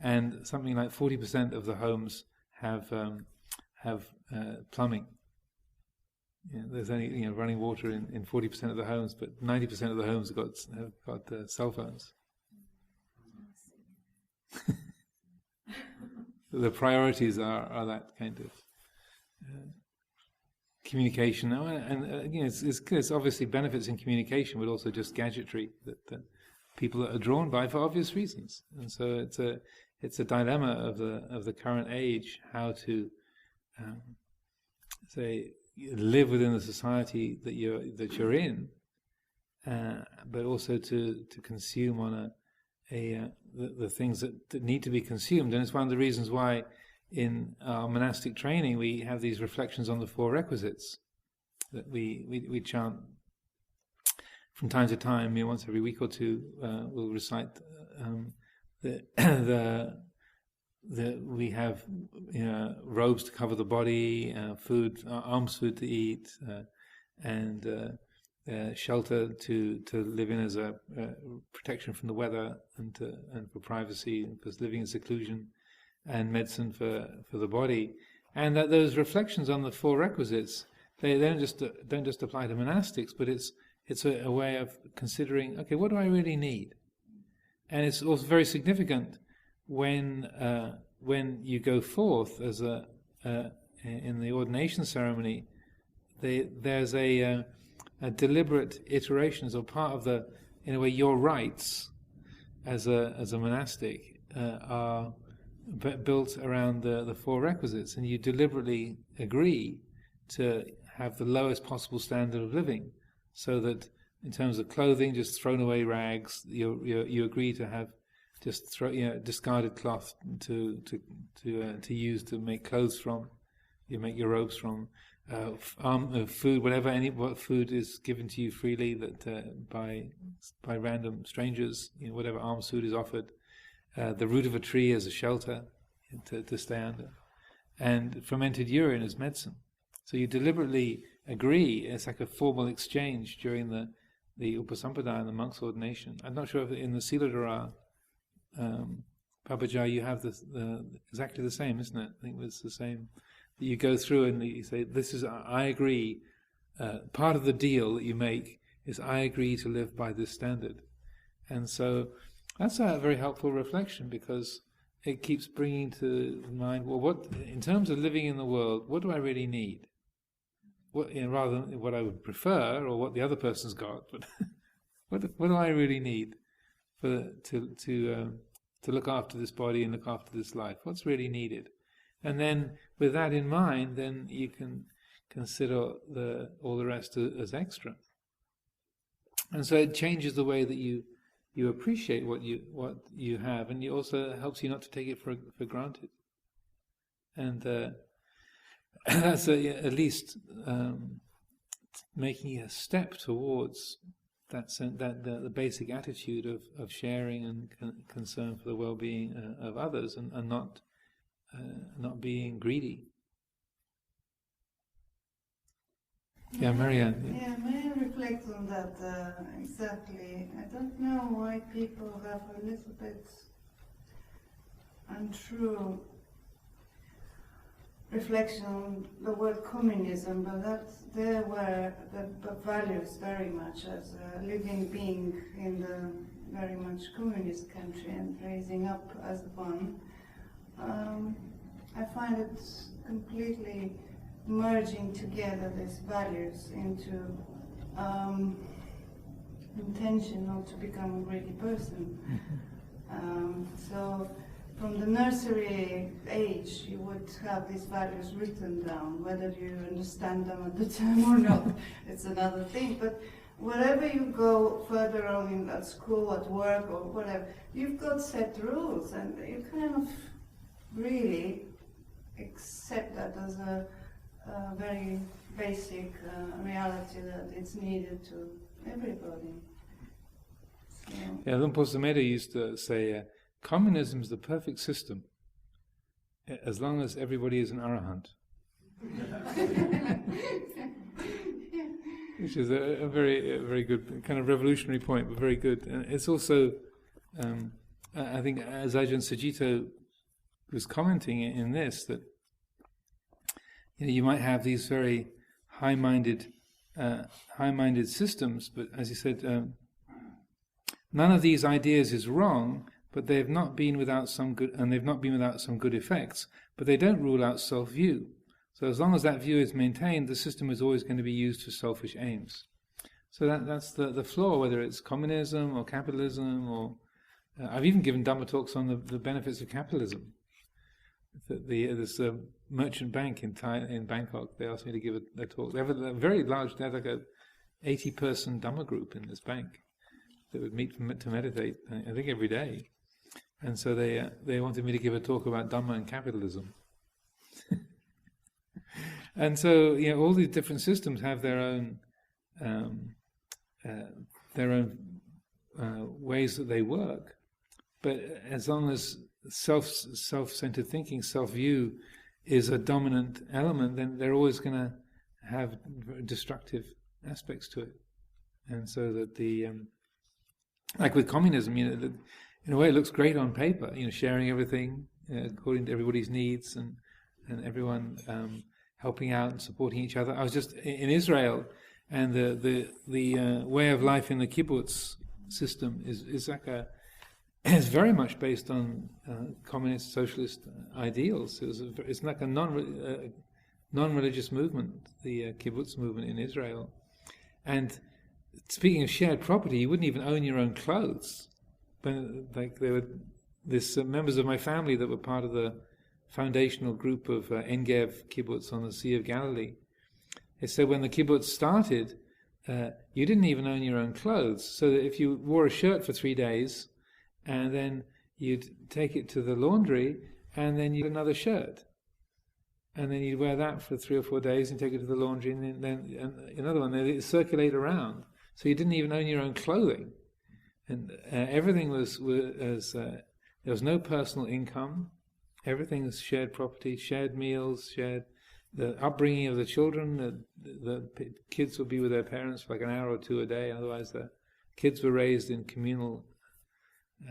Speaker 1: And something like 40% of the homes have plumbing. There's only running water in 40% of the homes, but 90% of the homes have got cell phones. The priorities are that kind of communication, and it's obviously benefits in communication, but also just gadgetry that people are drawn by for obvious reasons. And so it's a dilemma of the current age, how to live within the society that you're in, but also to consume on the things that need to be consumed. And it's one of the reasons why in our monastic training we have these reflections on the 4 requisites that we chant from time to time. Once every week or two we'll recite we have robes to cover the body, food, alms food to eat, and shelter to live in as a protection from the weather and for privacy, and for living in seclusion, and medicine for the body. And that those reflections on the 4 requisites, they don't just apply to monastics, but it's a way of considering, okay, what do I really need? And it's also very significant when you go forth as in the ordination ceremony. There's a deliberate iteration, so part of in a way, your rights as a monastic are built around the 4 requisites, and you deliberately agree to have the lowest possible standard of living, so that in terms of clothing, just thrown away rags, you agree to have just discarded cloth to use to make clothes from. You make your robes from. Food, what food is given to you freely that by random strangers, whatever alms food is offered. The root of a tree as a shelter to stay under, and fermented urine as medicine. So you deliberately agree. It's like a formal exchange during the upasampada and the monk's ordination. I'm not sure if in the Siladhara Babaja you have exactly the same, isn't it? I think it's the same. You go through and you say, "This is I agree." Part of the deal that you make is I agree to live by this standard, and so that's a very helpful reflection, because it keeps bringing to mind, well, what in terms of living in the world, what do I really need? Rather than what I would prefer or what the other person's got, but what do I really need to look after this body and look after this life? What's really needed? And then, with that in mind, then you can consider all the rest as extra. And so it changes the way that you appreciate what you have, and it also helps you not to take it for granted. And that's at least making a step towards the basic attitude of sharing and concern for the well-being of others, and not being greedy. Yeah, Marianne.
Speaker 7: Yeah, may I reflect on that exactly? I don't know why people have a little bit and true reflection on the word communism, but that's there were the values very much as a living being in the very much communist country and raising up as one. I find it completely merging together these values into intention not to become a greedy person. So from the nursery age you would have these values written down. Whether you understand them at the time or not, it's another thing. But wherever you go further on at school, at work or whatever, you've got set rules and you kind of really accept that as a very basic reality that it's needed to everybody. So.
Speaker 1: Yeah, Lumpur Sumedho used to say, communism is the perfect system, as long as everybody is an arahant. Which is a very good, kind of revolutionary point, but very good. And it's also, I think, as Ajahn Sucitto was commenting in this, that you might have these very high-minded systems, but as he said, none of these ideas is wrong, but they have not been without some good, and they've not been without some good effects. But they don't rule out self-view. So as long as that view is maintained, the system is always going to be used for selfish aims. So that's the flaw, whether it's communism or capitalism, or I've even given Dhamma talks on the benefits of capitalism. There's a merchant bank in Bangkok. They asked me to give a talk. They have a very large, they have like a 80-person Dhamma group in this bank that would meet to meditate, I think every day. And so they wanted me to give a talk about Dhamma and capitalism. And so all these different systems have their own ways that they work. But as long as self-centered thinking, self-view is a dominant element, then they're always going to have destructive aspects to it. And so that like with communism, in a way it looks great on paper, sharing everything according to everybody's needs and everyone helping out and supporting each other. I was just in Israel, and the way of life in the kibbutz system is like it's very much based on communist socialist ideals. It's like a non-religious movement, the kibbutz movement in Israel. And speaking of shared property, you wouldn't even own your own clothes. But like there were members of my family that were part of the foundational group of Engev kibbutz on the Sea of Galilee. They said when the kibbutz started, you didn't even own your own clothes. So that if you wore a shirt for 3 days, and then you'd take it to the laundry, and then you'd another shirt. And then you'd wear that for 3 or 4 days and take it to the laundry, and then another one. They'd circulate around. So you didn't even own your own clothing. And everything was there was no personal income. Everything was shared property, shared meals, shared the upbringing of the children. The kids would be with their parents for like an hour or two a day. Otherwise, the kids were raised in communal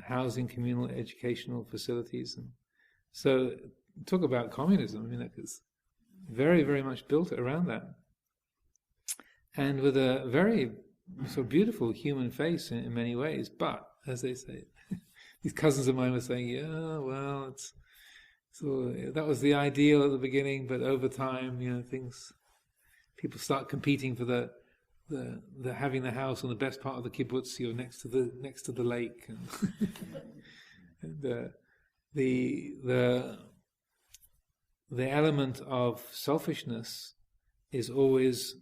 Speaker 1: housing, communal educational facilities. And so, talk about communism. I mean, it's very, very much built around that, and with a very sort of beautiful human face in many ways. But as they say, these cousins of mine were saying, "Yeah, well, that was the ideal at the beginning, but over time, people start competing for the having the house on the best part of the kibbutz, next to the lake, and the element of selfishness is always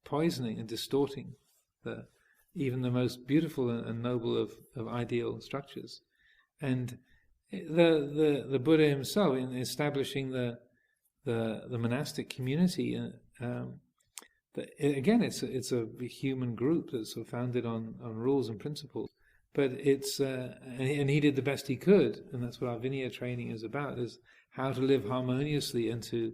Speaker 1: poisoning and distorting even the most beautiful and noble of ideal structures. And the Buddha himself, in establishing the monastic community, again, it's a human group that's sort of founded on rules and principles. But it's and he did the best he could, and that's what our Vinaya training is about: is how to live harmoniously and to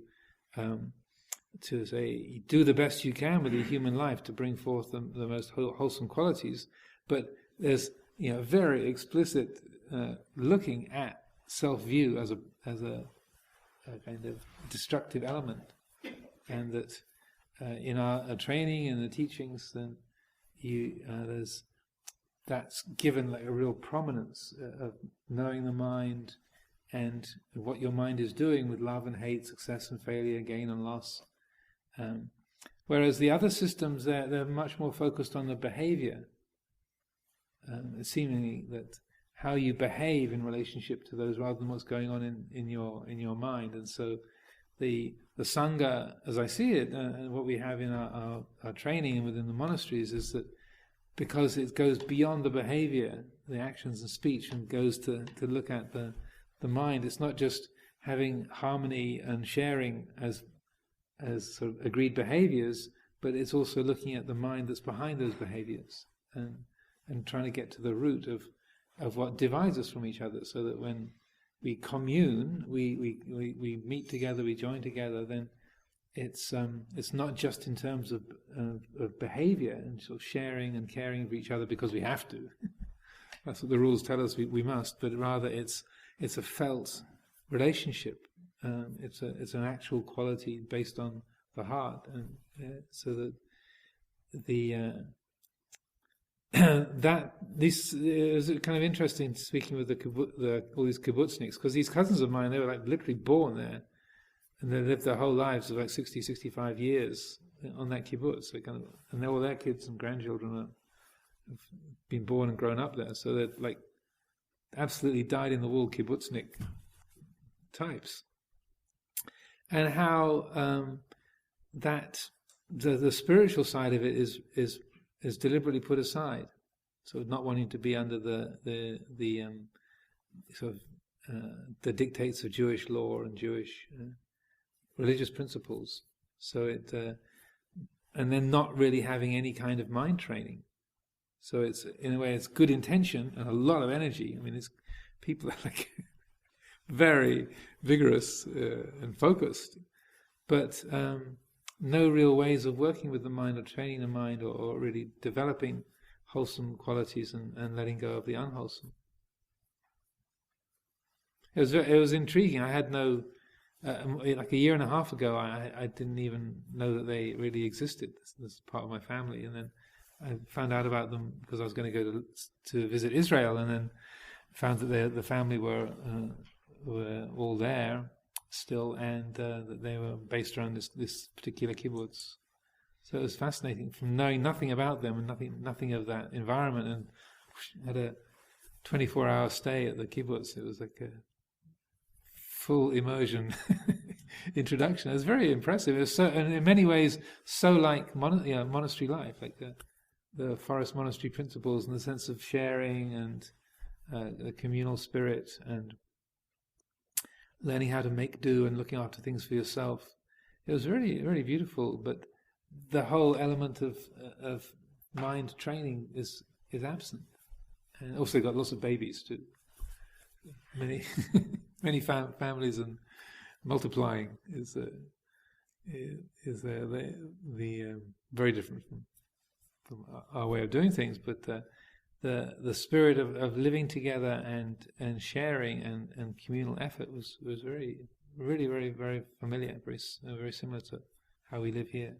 Speaker 1: say do the best you can with your human life to bring forth the most wholesome qualities. But there's very explicit looking at self-view as a kind of destructive element, and that in our training and the teachings, then that's given like a real prominence of knowing the mind and what your mind is doing with love and hate, success and failure, gain and loss. Whereas the other systems, they're much more focused on the behavior, seemingly that how you behave in relationship to those rather than what's going on in your mind. And so the Sangha, as I see it, and what we have in our training and within the monasteries, is that because it goes beyond the behavior, the actions and speech, and goes to look at the mind. It's not just having harmony and sharing as sort of agreed behaviors, but it's also looking at the mind that's behind those behaviors, and trying to get to the root of what divides us from each other, so that when we commune, we meet together, we join together, then it's not just in terms of behavior and sort of sharing and caring for each other because we have to. That's what the rules tell us we must, but rather it's a felt relationship. It's an actual quality based on the heart, and so that this it was kind of interesting speaking with all these kibbutzniks, because these cousins of mine, they were like literally born there, and they lived their whole lives of like 60, 65 years on that kibbutz. So and all their kids and grandchildren have been born and grown up there, so they're like absolutely dyed-in-the-wool kibbutznik types. And how that the spiritual side of it is deliberately put aside, so not wanting to be under the sort of the dictates of Jewish law and Jewish religious principles. So and then not really having any kind of mind training. So it's, in a way, it's good intention and a lot of energy. I mean, people are like very vigorous and focused, but no real ways of working with the mind or training the mind or really developing wholesome qualities and letting go of the unwholesome. It was intriguing. I had no, like a year and a half ago, I didn't even know that they really existed. This is part of my family, and then I found out about them because I was going to go to visit Israel, and then found that the family were all there still, and that they were based around this particular kibbutz. So it was fascinating, from knowing nothing about them and nothing of that environment, and had a 24-hour stay at the kibbutz. It was like a full immersion introduction. It was very impressive. It was so, and in many ways, so like monastery life, like the forest monastery principles, and the sense of sharing and the communal spirit, and learning how to make do and looking after things for yourself. It was really, really beautiful, but the whole element of mind training is absent. And also got lots of babies too. Many families, and multiplying is very different from our way of doing things, but the spirit of living together and sharing and communal effort was really very, very familiar, very similar to how we live here.